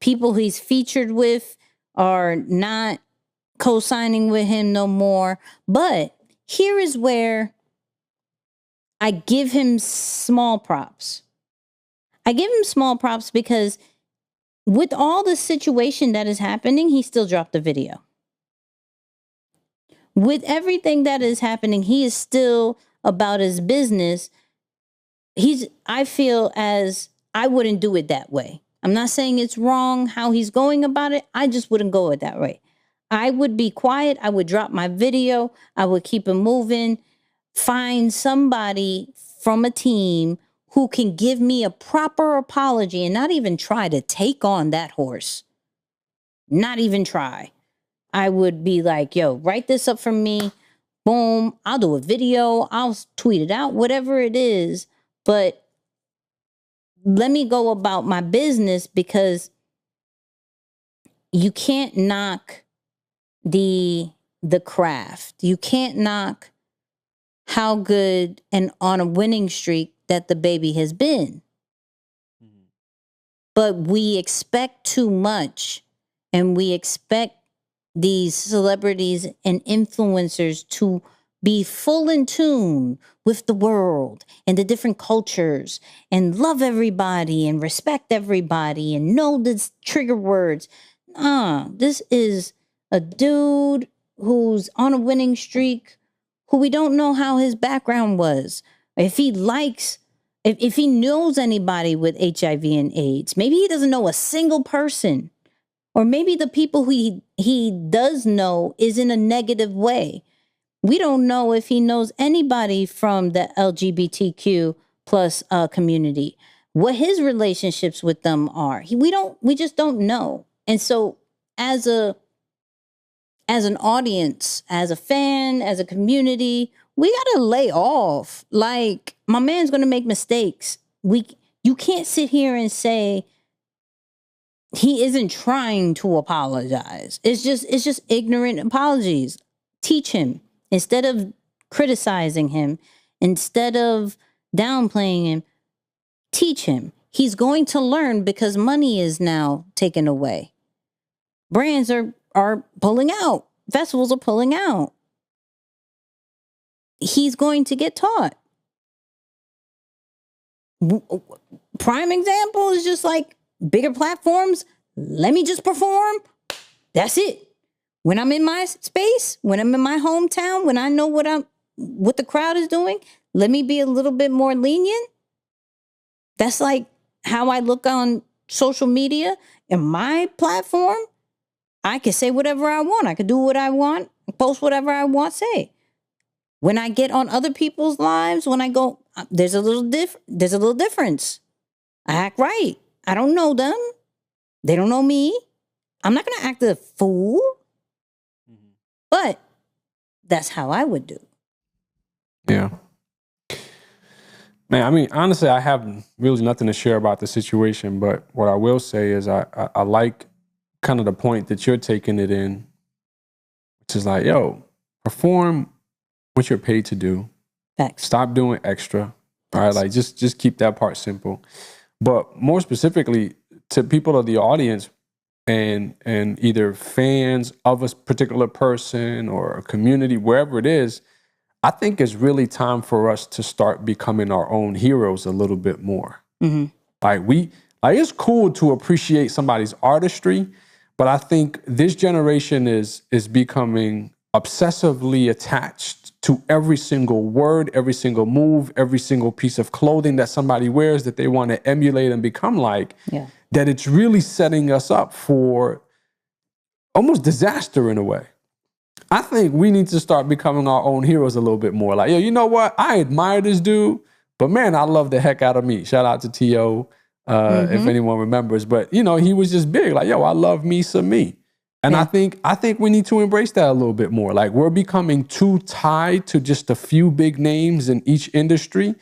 people he's featured with are not co-signing with him no more. But here is where I give him small props. I give him small props because with all the situation that is happening, he still dropped the video. with everything that is happening, he is still about his business. I feel as I wouldn't do it that way. I'm not saying it's wrong how he's going about it. I just wouldn't go it that way. I would be quiet. I would drop my video. I would keep it moving. Find somebody from a team who can give me a proper apology and not even try to take on that horse. Not even try. I would be like, yo, write this up for me. Boom. I'll do a video. I'll tweet it out, whatever it is. But let me go about my business, because you can't knock the craft. You can't knock how good and on a winning streak that DaBaby has been. But we expect too much, and we expect these celebrities and influencers to be full in tune with the world and the different cultures and love everybody and respect everybody and know the trigger words. This is a dude who's on a winning streak, who we don't know how his background was. If he likes, if he knows anybody with HIV and AIDS, maybe he doesn't know a single person. Or maybe the people who he does know is in a negative way. We don't know if he knows anybody from the LGBTQ plus community, what his relationships with them are. We just don't know. And so as an audience, as a fan, as a community, we got to lay off. Like, my man's going to make mistakes. You can't sit here and say he isn't trying to apologize. It's just ignorant apologies. Teach him. Instead of criticizing him, instead of downplaying him, teach him. He's going to learn, because money is now taken away. Brands are pulling out. Festivals are pulling out. He's going to get taught. Prime example is just like bigger platforms. Let me just perform. That's it. When I'm in my space, when I'm in my hometown, when I know what the crowd is doing, let me be a little bit more lenient. That's like how I look on social media. In my platform, I can say whatever I want. I can do what I want, post whatever I want, say. When I get on other people's lives, when I go, there's a little difference. I act right. I don't know them. They don't know me. I'm not going to act a fool. But that's how I would do. Yeah. Man, I mean, honestly, I have really nothing to share about the situation, but what I will say is I like kind of the point that you're taking it in, which is like, yo, perform what you're paid to do. Thanks. Stop doing extra. All right, like just keep that part simple. But more specifically, to people of the audience and either fans of a particular person or a community, wherever it is, I think it's really time for us to start becoming our own heroes a little bit more. Mm-hmm. Like it's cool to appreciate somebody's artistry, but I think this generation is becoming obsessively attached to every single word, every single move, every single piece of clothing that somebody wears that they want to emulate and become like. Yeah. That it's really setting us up for almost disaster in a way. I think we need to start becoming our own heroes a little bit more. Like, yo, you know what? I admire this dude, but man, I love the heck out of me. Shout out to T.O., if anyone remembers. But, you know, he was just big. Like, yo, I love me some me. And I think we need to embrace that a little bit more. Like, we're becoming too tied to just a few big names in each industry.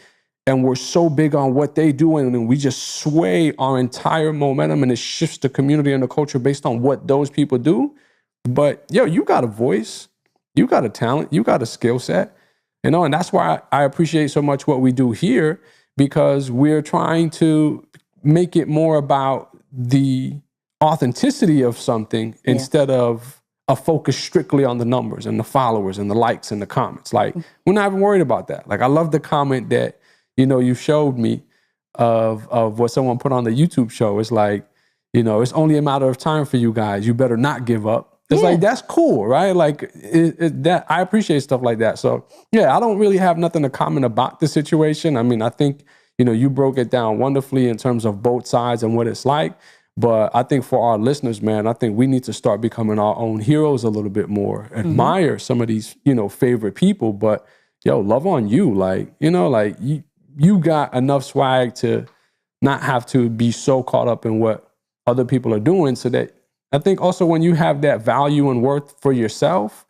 And we're so big on what they do, and then we just sway our entire momentum, and it shifts the community and the culture based on what those people do. But, yo, you got a voice, you got a talent, you got a skill set, you know, and that's why I appreciate so much what we do here, because we're trying to make it more about the authenticity of something instead of a focus strictly on the numbers and the followers and the likes and the comments. Like, we're not even worried about that. Like, I love the comment that, you know, you showed me of what someone put on the YouTube show. It's like, you know, it's only a matter of time for you guys. You better not give up. It's like, that's cool, right? Like that, I appreciate stuff like that. So yeah, I don't really have nothing to comment about the situation. I mean, I think, you broke it down wonderfully in terms of both sides and what it's like. But I think for our listeners, man, I think we need to start becoming our own heroes a little bit more. Admire some of these, favorite people, but love on you. Like, like you got enough swag to not have to be so caught up in what other people are doing, so that I think also when you have that value and worth for yourself,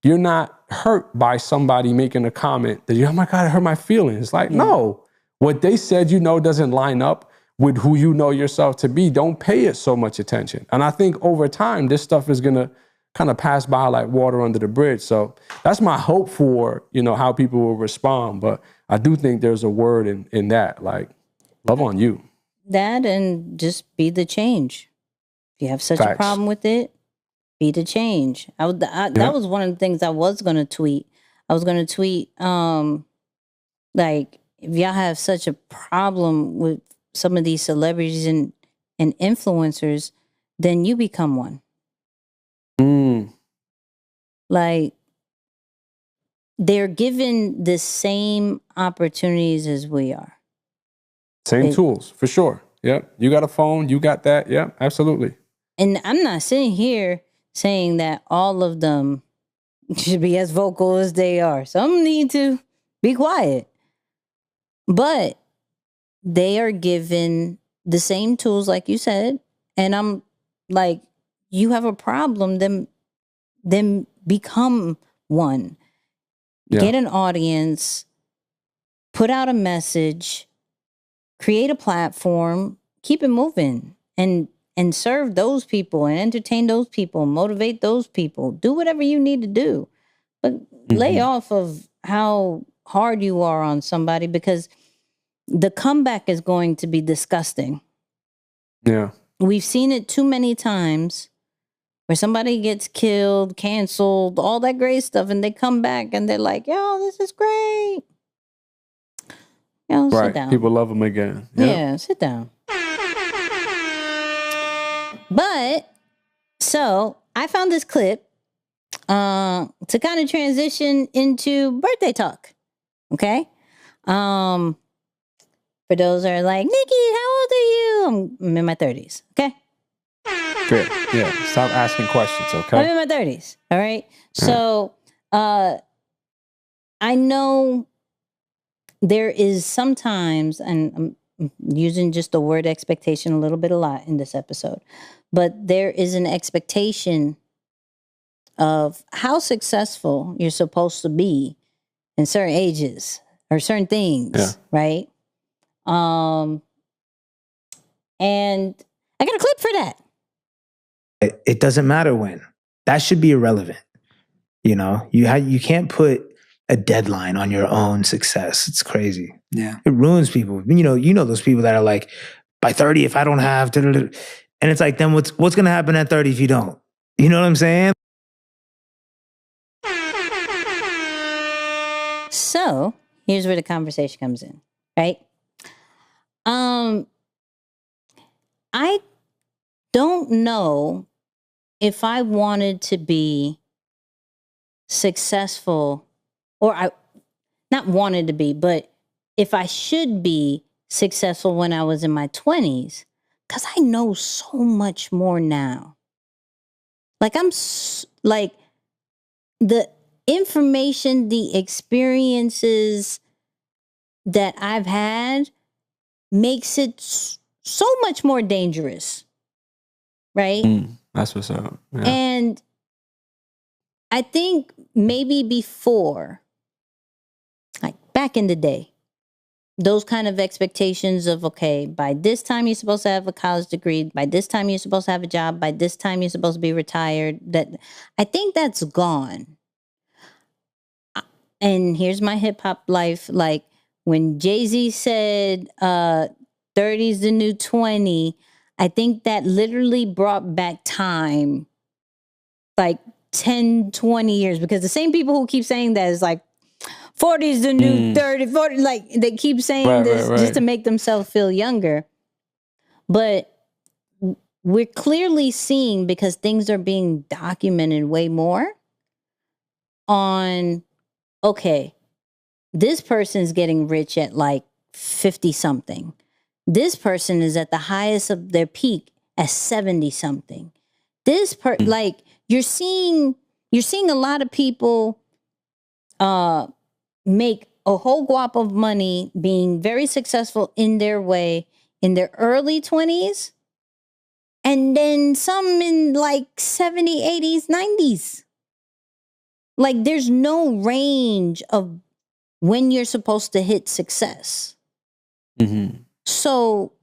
you're not hurt by somebody making a comment that oh my God, it hurt my feelings. Like, no, what they said, doesn't line up with who you know yourself to be. Don't pay it so much attention. And I think over time, this stuff is going to kind of pass by like water under the bridge. So that's my hope for, how people will respond. But I do think there's a word in that, like, love on you. That, and just be the change. If you have such a problem with it, be the change. That was one of the things I was going to tweet. I was going to tweet, like, if y'all have such a problem with some of these celebrities and influencers, then you become one. Like, they're given the same opportunities as we are. Same tools, for sure. Yep. You got a phone, you got that. Yeah, absolutely. And I'm not sitting here saying that all of them should be as vocal as they are. Some need to be quiet. But they are given the same tools, like you said. And I'm like, you have a problem, then become one. Yeah. Get an audience, put out a message, create a platform, keep it moving, and serve those people and entertain those people, motivate those people. Do whatever you need to do. But lay off of how hard you are on somebody, because the comeback is going to be disgusting. Yeah. We've seen it too many times where somebody gets killed, canceled, all that great stuff, and they come back and they're like, yo, this is great. Yo, sit down. People love them again. Yeah, sit down. But, so, I found this clip to kind of transition into birthday talk. Okay? For those that are like, Nikki, how old are you? I'm in my 30s. Okay? Good. Yeah. Stop asking questions, okay? I'm in my 30s. All right? So, I know there is sometimes, and I'm using just the word expectation a lot in this episode, but there is an expectation of how successful you're supposed to be in certain ages or certain things, right? And I got a clip for that. It doesn't matter when. That should be irrelevant. You can't put a deadline on your own success. It's crazy. Yeah. It ruins people. You know those people that are like, by 30, if I don't have, and it's like, then what's going to happen at 30 if you don't? You know what I'm saying? So here's where the conversation comes in, right? I don't know if I wanted to be successful, or I not wanted to be, but if I should be successful when I was in my 20s, because I know so much more now. Like, like the information, the experiences that I've had makes it so much more dangerous, right? That's what's up. Yeah. And I think maybe before, like back in the day, those kind of expectations of, okay, by this time you're supposed to have a college degree, by this time you're supposed to have a job, by this time you're supposed to be retired, that I think that's gone. And here's my hip hop life. Like when Jay-Z said 30's the new 20, I think that literally brought back time like 10, 20 years, because the same people who keep saying that is like 40's the new 30, 40, like they keep saying this just to make themselves feel younger. But we're clearly seeing, because things are being documented way more on, okay, this person's getting rich at like 50 something. This person is at the highest of their peak at 70 something. Like you're seeing a lot of people make a whole guap of money being very successful in their way in their early 20s, and then some in like 70, 80s, 90s. Like there's no range of when you're supposed to hit success. Mm-hmm. So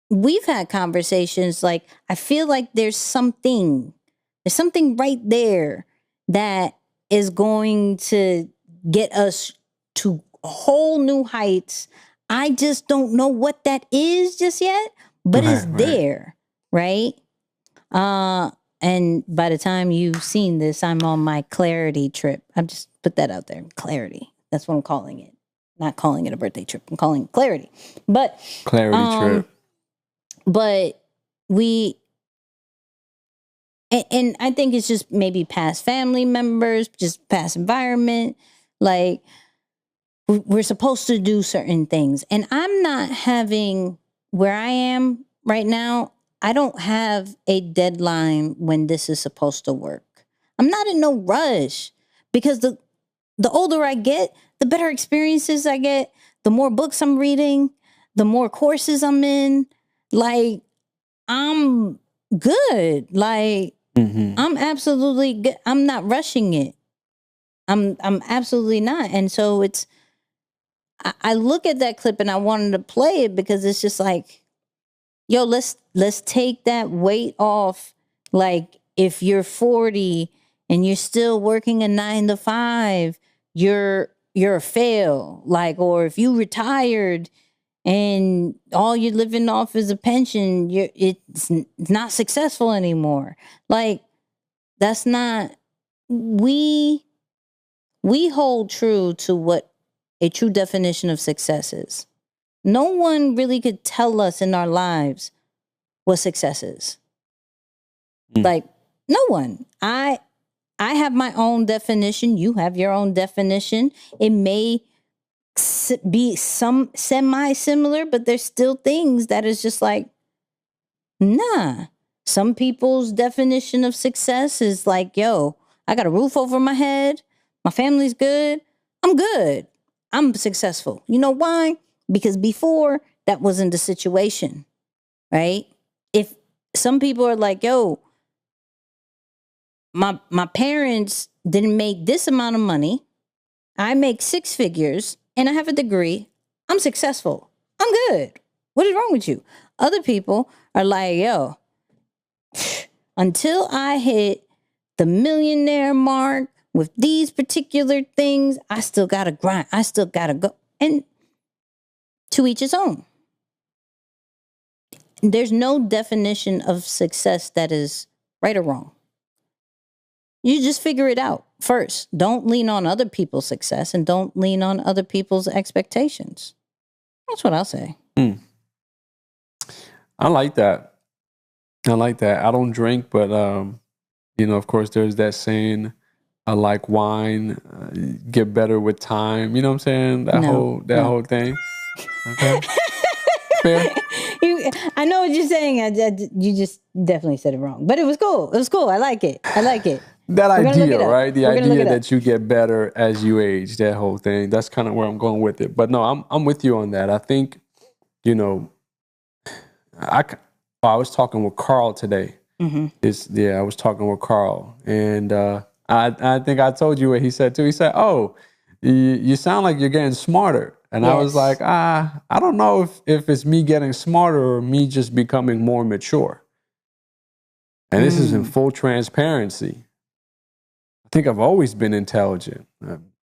we've had conversations like, I feel like there's something right there that is going to get us to whole new heights. I just don't know what that is just yet, but it's there, right? And by the time you've seen this, I'm on my clarity trip. I've just put that out there. Clarity. That's what I'm calling it. Not calling it a birthday trip. I'm calling it clarity. But clarity trip. But and I think it's just maybe past family members, just past environment. Like we're supposed to do certain things. And I'm not having, where I am right now, I don't have a deadline when this is supposed to work. I'm not in no rush, because the older I get, the better experiences I get, the more books I'm reading, the more courses I'm in. Like, I'm good. Like, I'm absolutely good. I'm not rushing it. I'm absolutely not. And so I look at that clip and I wanted to play it because it's just like, yo, let's take that weight off. Like, if you're 40 and you're still working a 9 to 5, you're a fail. Like, or if you retired and all you're living off is a pension, it's not successful anymore. Like, that's not, we hold true to what a true definition of success is. No one really could tell us in our lives what success is. Like, no one. I have my own definition. You have your own definition. It may be some semi-similar, but there's still things that is just like, nah. Some people's definition of success is like, yo, I got a roof over my head. My family's good. I'm good. I'm successful. You know why? Because before, that wasn't the situation, right? If some people are like, yo, my parents didn't make this amount of money. I make 6 figures and I have a degree. I'm successful. I'm good. What is wrong with you? Other people are like, yo, until I hit the millionaire mark with these particular things, I still got to grind. I still got to go. And to each his own. There's no definition of success that is right or wrong. You just figure it out first. Don't lean on other people's success and don't lean on other people's expectations. That's what I'll say. I like that. I don't drink, but, of course, there's that saying, I like wine, get better with time. You know what I'm saying? That whole thing. Okay. Fair. I know what you're saying. You just definitely said it wrong, but it was cool. It was cool. I like it. That idea, right? The idea that you get better as you age, that whole thing. That's kind of where I'm going with it. But no, I'm with you on that. I think, I was talking with Carl today. I was talking with Carl, and I think I told you what he said too. He said, "Oh, you sound like you're getting smarter." And yes. I was like, I don't know if it's me getting smarter or me just becoming more mature. And this is in full transparency. I think I've always been intelligent.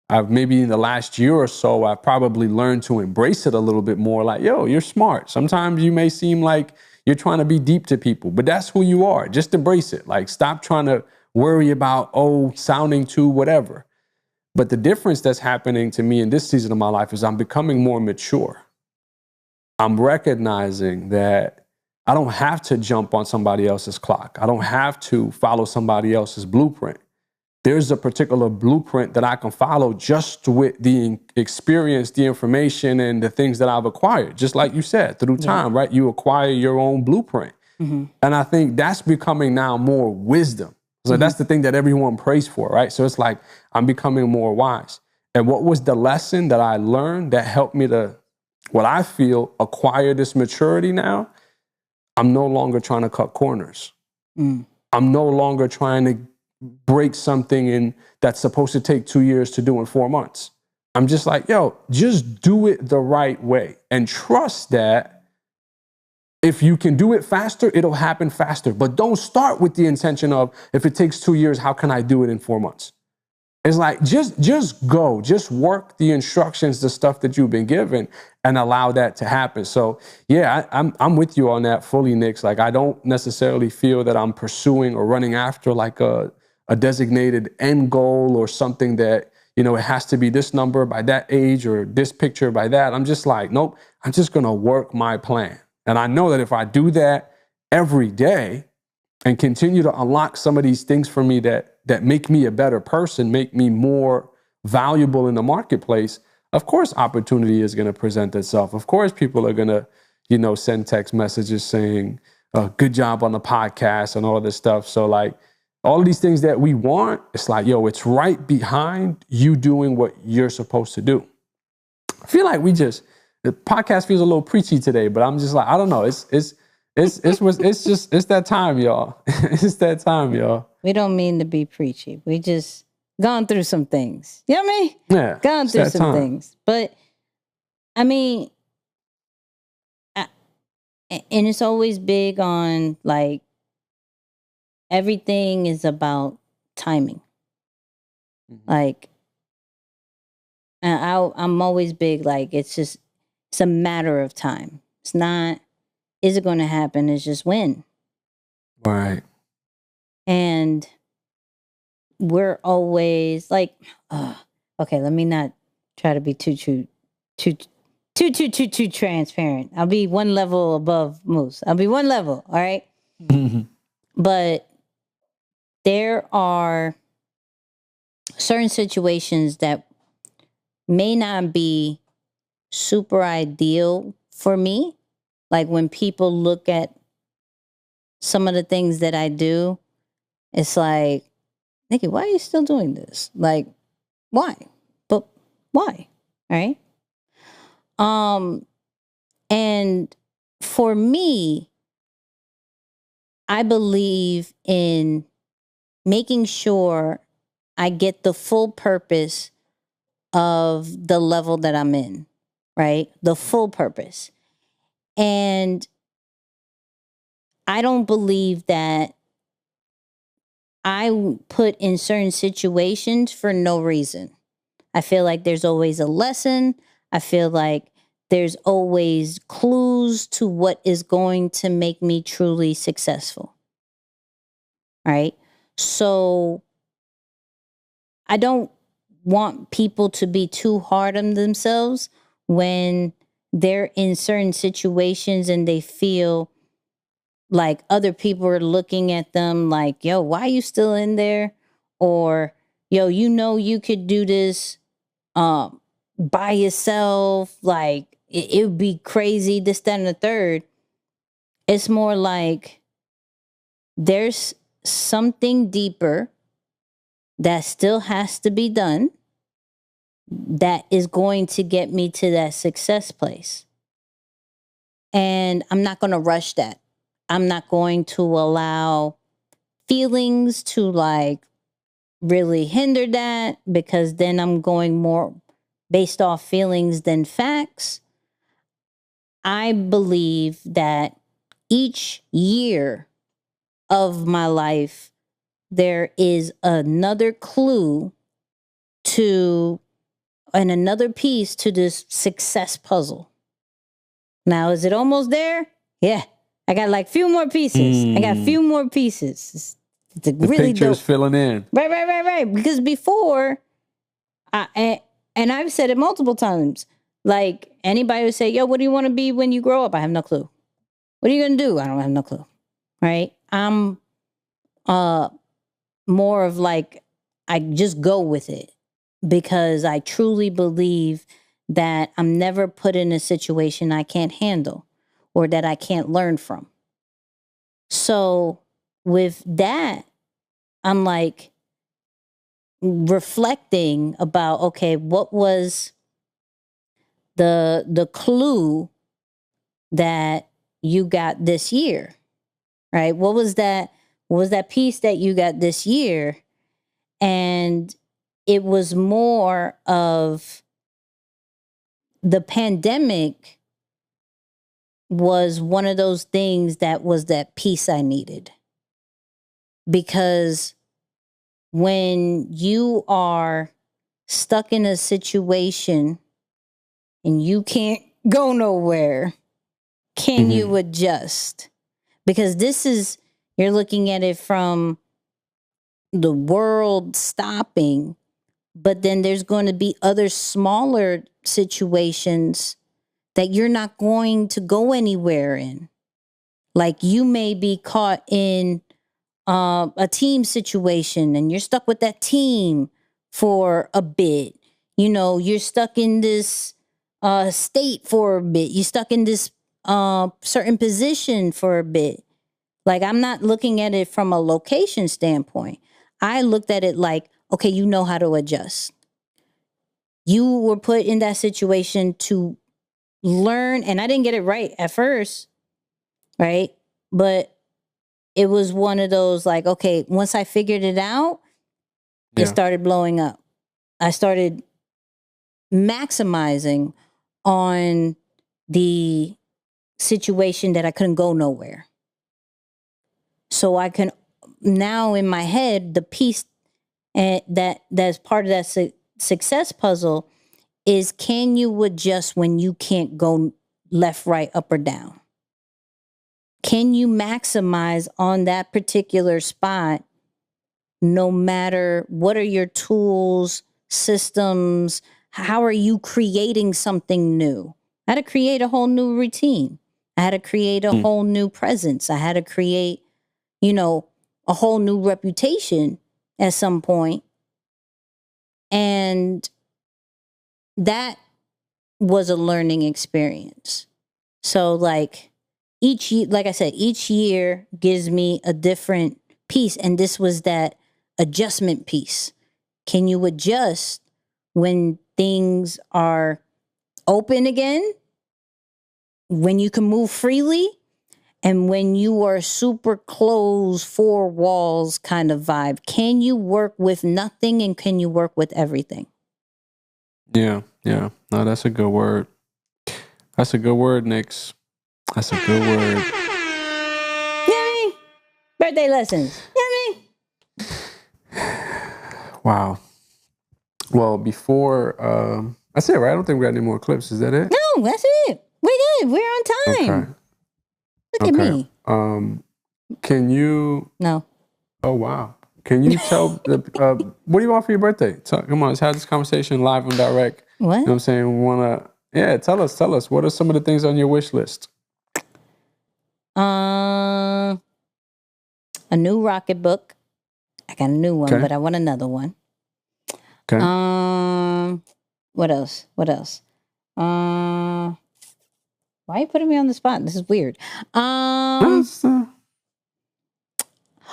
I've maybe in the last year or so, I've probably learned to embrace it a little bit more. Like, yo, you're smart. Sometimes you may seem like you're trying to be deep to people, but that's who you are. Just embrace it. Like, stop trying to worry about, sounding too whatever. But the difference that's happening to me in this season of my life is I'm becoming more mature. I'm recognizing that I don't have to jump on somebody else's clock. I don't have to follow somebody else's blueprint. There's a particular blueprint that I can follow just with the experience, the information, and the things that I've acquired. Just like you said, through time, right? You acquire your own blueprint. And I think that's becoming now more wisdom. So that's the thing that everyone prays for, right? So it's like, I'm becoming more wise. And what was the lesson that I learned that helped me to, what I feel, acquire this maturity now? I'm no longer trying to cut corners. I'm no longer trying to break something that's supposed to take 2 years to do in 4 months. I'm just like, yo, just do it the right way and trust that if you can do it faster, it'll happen faster. But don't start with the intention of, if it takes 2 years, how can I do it in 4 months? It's like, just go, just work the instructions, the stuff that you've been given, and allow that to happen. So yeah, I'm with you on that fully, Nick. Like, I don't necessarily feel that I'm pursuing or running after like a designated end goal or something that, you know, it has to be this number by that age or this picture by that. I'm just like, nope, I'm just gonna work my plan. And I know that if I do that every day and continue to unlock some of these things for me that make me a better person, make me more valuable in the marketplace, of course opportunity is going to present itself. Of course people are going to, you know, send text messages saying, good job on the podcast and all of this stuff. So like all of these things that we want, it's like, yo, it's right behind you doing what you're supposed to do. I feel like the podcast feels a little preachy today, but I'm just like, I don't know. It's that time, y'all. It's that time, y'all. We don't mean to be preachy. We just gone through some things. You know what I mean? Yeah. Gone through some things. But I mean, and it's always big on like, everything is about timing. Like, I'm always big, like, it's a matter of time. It's not, is it going to happen? It's just when. Right. And we're always like, okay, let me not try to be too transparent. I'll be one level above Moose. I'll be one level, all right? But there are certain situations that may not be super ideal for me. Like when people look at some of the things that I do, it's like, Nikki, why are you still doing this? Like, why? But why? All right. And for me, I believe in making sure I get the full purpose of the level that I'm in, right? The full purpose. And I don't believe that I put in certain situations for no reason. I feel like there's always a lesson. I feel like there's always clues to what is going to make me truly successful. Right? So I don't want people to be too hard on themselves when they're in certain situations and they feel like other people are looking at them like, yo, why are you still in there? Or, yo, you know you could do this by yourself. Like, it would be crazy, this, that, and the third. It's more like there's something deeper that still has to be done that is going to get me to that success place. And I'm not going to rush that. I'm not going to allow feelings to like really hinder that, because then I'm going more based off feelings than facts. I believe that each year of my life, there is another clue to and another piece to this success puzzle. Now, is it almost there? Yeah. I got like few more pieces. I got a few more pieces. It's the really picture's dope. filling in. Right. Because before, and I've said it multiple times, like anybody would say, yo, what do you want to be when you grow up? I have no clue. What are you going to do? I don't have no clue. Right? I'm more of like, I just go with it because I truly believe that I'm never put in a situation I can't handle or that I can't learn from. So with that, I'm like reflecting about, okay, what was the clue that you got this year, right? What was that piece that you got this year? And it was more of the pandemic was one of those things that was that piece I needed. Because when you are stuck in a situation and you can't go nowhere, can you adjust? Because you're looking at it from the world stopping, but then there's going to be other smaller situations that you're not going to go anywhere in. Like you may be caught in a team situation and you're stuck with that team for a bit. You know, you're stuck in this state for a bit. You're stuck in this certain position for a bit. Like, I'm not looking at it from a location standpoint. I looked at it like, okay, you know how to adjust. You were put in that situation to learn, and I didn't get it right at first, right? But it was one of those like, okay, once I figured it out, it started blowing up. I started maximizing on the situation that I couldn't go nowhere. So I can now in my head, the piece that's part of that success puzzle is, can you adjust when you can't go left, right, up, or down? Can you maximize on that particular spot no matter what are your tools, systems? How are you creating something new? I had to create a whole new routine. I had to create a whole new presence. I had to create, a whole new reputation at some point. And that was a learning experience. So like each year gives me a different piece. And this was that adjustment piece. Can you adjust when things are open again? When you can move freely? And when you are super closed, four walls kind of vibe, can you work with nothing and can you work with everything? Yeah. No, that's a good word. That's a good word, Nix. That's a good word. Yummy! Birthday lessons. Yummy! Wow. Well, before, that's it, right? I don't think we got any more clips. Is that it? No, that's it. We're good. We're on time. Okay. Look at me. Can you? No. Oh wow. Can you tell what do you want for your birthday? Come on, let's have this conversation live and direct. What? You know what I'm saying? Tell us. What are some of the things on your wish list? A new Rocket book. I got a new one, but I want another one. Okay. What else? Why are you putting me on the spot? This is weird.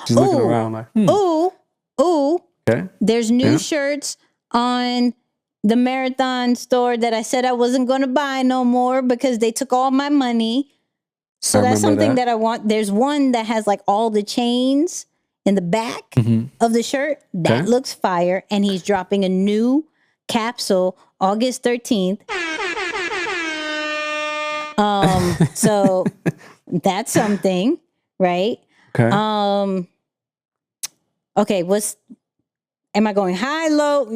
She's looking around like, Ooh. Okay. There's new shirts on the Marathon store that I said I wasn't going to buy no more because they took all my money. So that's something that I want. There's one that has like all the chains in the back of the shirt. That looks fire. And he's dropping a new capsule August 13th. So that's something, right? Okay. Okay, am I going high, low?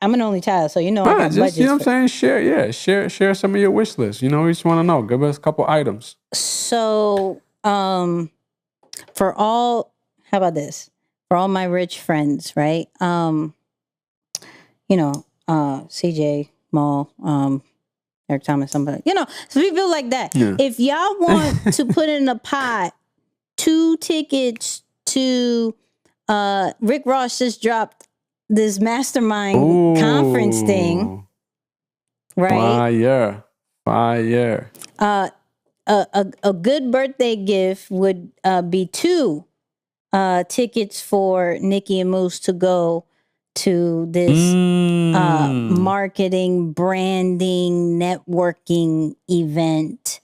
I'm an only child, so I got budgets. You know what I'm saying? Share some of your wish list. We just want to know. Give us a couple items. So, for all, how about this? For all my rich friends, right? CJ, Mall, Eric Thomas, somebody, so people like that. Yeah. If y'all want to put in a pot 2 tickets to Rick Ross just dropped this mastermind conference thing, right? Fire. A good birthday gift would be 2 tickets for Nicky and Moose to go to this marketing, branding, networking event.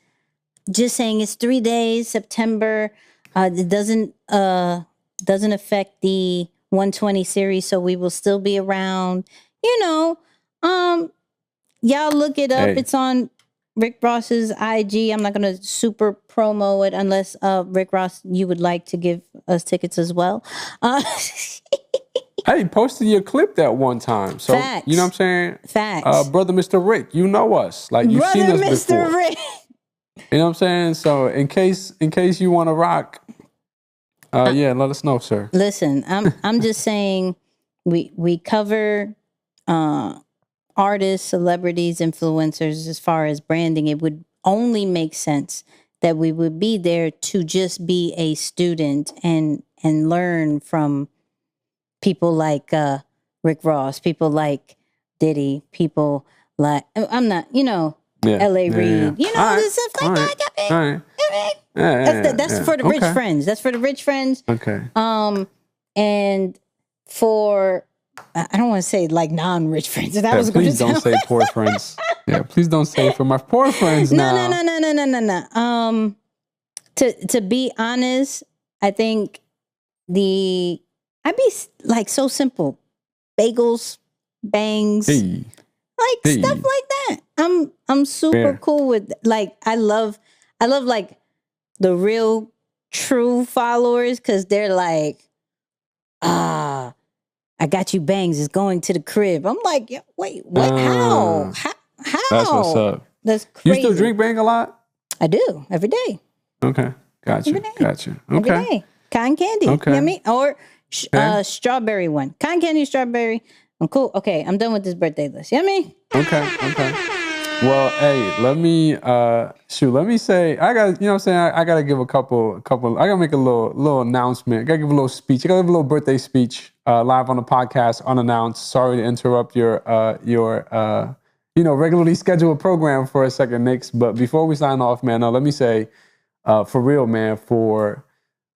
Just saying, it's 3 days, September. It doesn't affect the 120 series, so we will still be around. Y'all look it up. Hey. It's on Rick Ross's IG. I'm not going to super promo it unless Rick Ross, you would like to give us tickets as well. Hey, posted your clip that one time. So, Facts. you know what I'm saying? Facts. Brother Mr. Rick, you know us. Like, you've seen us before. Mr. Rick. You know what I'm saying? So, in case you want to rock, let us know, sir. Listen, I'm just saying we cover artists, celebrities, influencers as far as branding. It would only make sense that we would be there to just be a student and learn from people like Rick Ross, people like Diddy, people like L.A. Reid, this stuff like that. That's for the rich friends. That's for the rich friends. Okay. And for I don't want to say like non-rich friends. That was please don't say poor friends. Yeah, please don't say for my poor friends now. No. To be honest, I think I'd be like so simple. Bagels, bangs, stuff like that. I'm super cool with, like, I love like the real true followers, because they're like, I got you bangs, it's going to the crib. I'm like, wait, what? How? That's what's up. That's crazy. You still drink bang a lot? I do, every day. Okay. Gotcha. Okay. Every day. Cotton candy. Okay. You know what I mean? Or strawberry one. Cotton candy, strawberry. I'm cool. Okay, I'm done with this birthday list. You know what I mean? Okay. Well, hey, let me say, I gotta give a couple, I gotta make a little announcement. I gotta give a little speech. I gotta give a little birthday speech live on the podcast, unannounced. Sorry to interrupt your regularly scheduled program for a second, Nix. But before we sign off, man, let me say, for real, man, for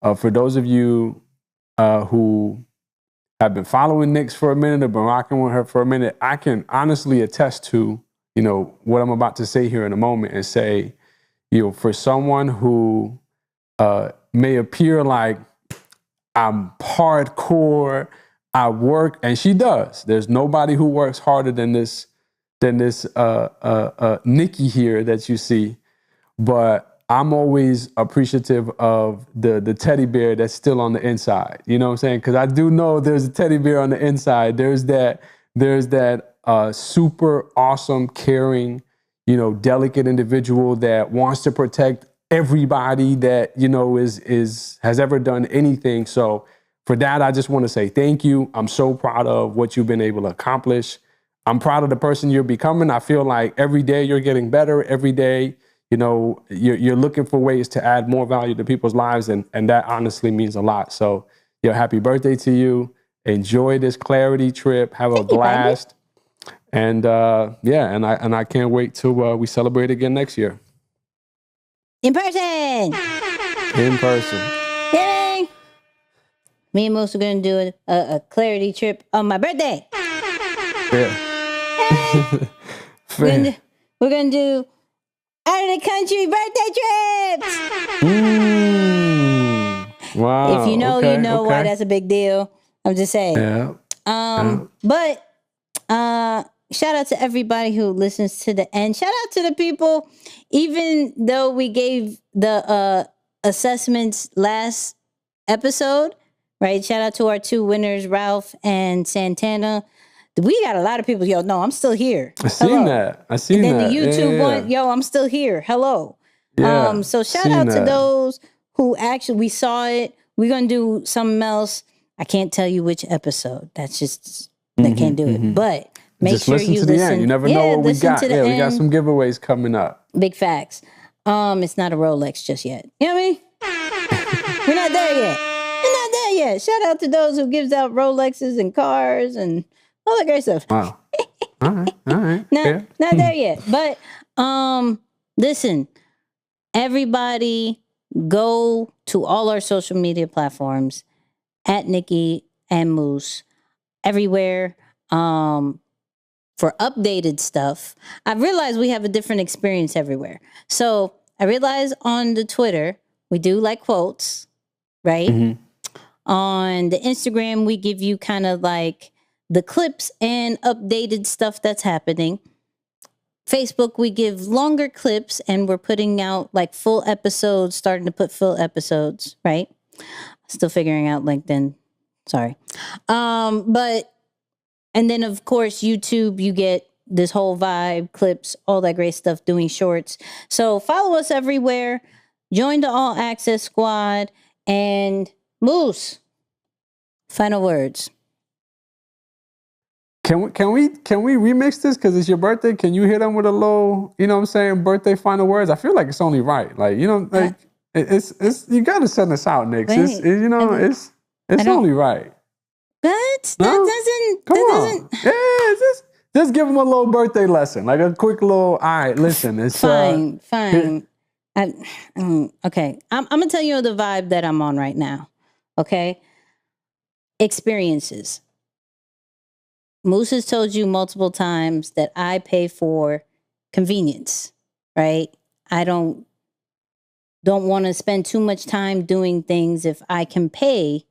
those of you who have been following Nix for a minute or been rocking with her for a minute, I can honestly attest to, what I'm about to say here in a moment, and say, for someone who may appear like I'm hardcore, I work, and she does. There's nobody who works harder than this Nicky here that you see. But I'm always appreciative of the teddy bear that's still on the inside. You know what I'm saying? Because I do know there's a teddy bear on the inside. There's that super awesome, caring, delicate individual that wants to protect everybody that, has ever done anything. So for that, I just want to say thank you. I'm so proud of what you've been able to accomplish. I'm proud of the person you're becoming. I feel like every day you're getting better. Every day, you're looking for ways to add more value to people's lives. And that honestly means a lot. So, happy birthday to you. Enjoy this clarity trip. Have a blast. And I can't wait till we celebrate again next year. In person. Yay! Me and Moose are going to do a clarity trip on my birthday. Yeah. We're going to do out of the country birthday trips. Wow. If you know, you know why that's a big deal. I'm just saying. Yeah. But shout out to everybody who listens to the end. Shout out to the people, even though we gave the assessments last episode, right? Shout out to our 2 winners, Ralph and Santana. We got a lot of people. Yo, no, I'm still here. I seen that. And then the YouTube one, yo, I'm still here. Hello. Yeah, so shout out to those who actually, we saw it. We're going to do something else. I can't tell you which episode. That's just, I can't do it. But Make Just sure listen you to the listen. end. You never know what we listen got. to the Yeah, we got end. some giveaways coming up. Big facts. It's not a Rolex just yet. You know what I mean? We're not there yet. We're not there yet. Shout out to those who gives out Rolexes and cars and all that great stuff. Wow. All right. Not there yet. But listen, everybody go to all our social media platforms at Nicky and Moose everywhere. For updated stuff. I realize we have a different experience everywhere. So I realize on the Twitter, we do like quotes, right? Mm-hmm. On the Instagram, we give you kind of like the clips and updated stuff that's happening. Facebook, we give longer clips and we're putting out like full episodes, starting to put full episodes, right? Still figuring out LinkedIn. Sorry. And then, of course, YouTube, you get this whole vibe, clips, all that great stuff, doing shorts. So follow us everywhere. Join the All Access Squad. And Moose, final words. Can we remix this because it's your birthday? Can you hit them with a little, you know what I'm saying, birthday final words? I feel like it's only right. Like, you know, like it's you got to send us out, Nick. It's only right. But No? that Come doesn't. on. Yeah, just give them a little birthday lesson, like a quick little. All right, listen. It's Fine. Okay, I'm gonna tell you the vibe that I'm on right now. Okay, experiences. Moose has told you multiple times that I pay for convenience, right? I don't want to spend too much time doing things if I can pay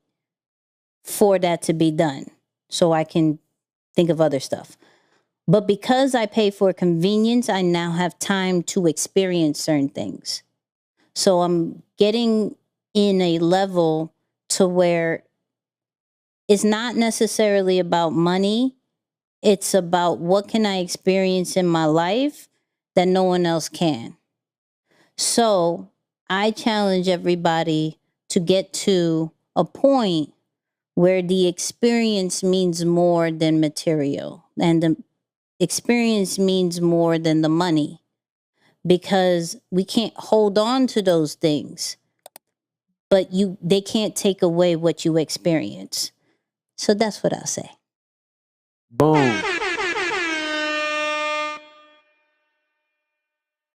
for that to be done, so I can think of other stuff. But because I pay for convenience, I now have time to experience certain things. So I'm getting in a level to where it's not necessarily about money. It's about what can I experience in my life that no one else can. So I challenge everybody to get to a point where the experience means more than material and the experience means more than the money, because we can't hold on to those things, but they can't take away what you experience. So that's what I'll say. Boom.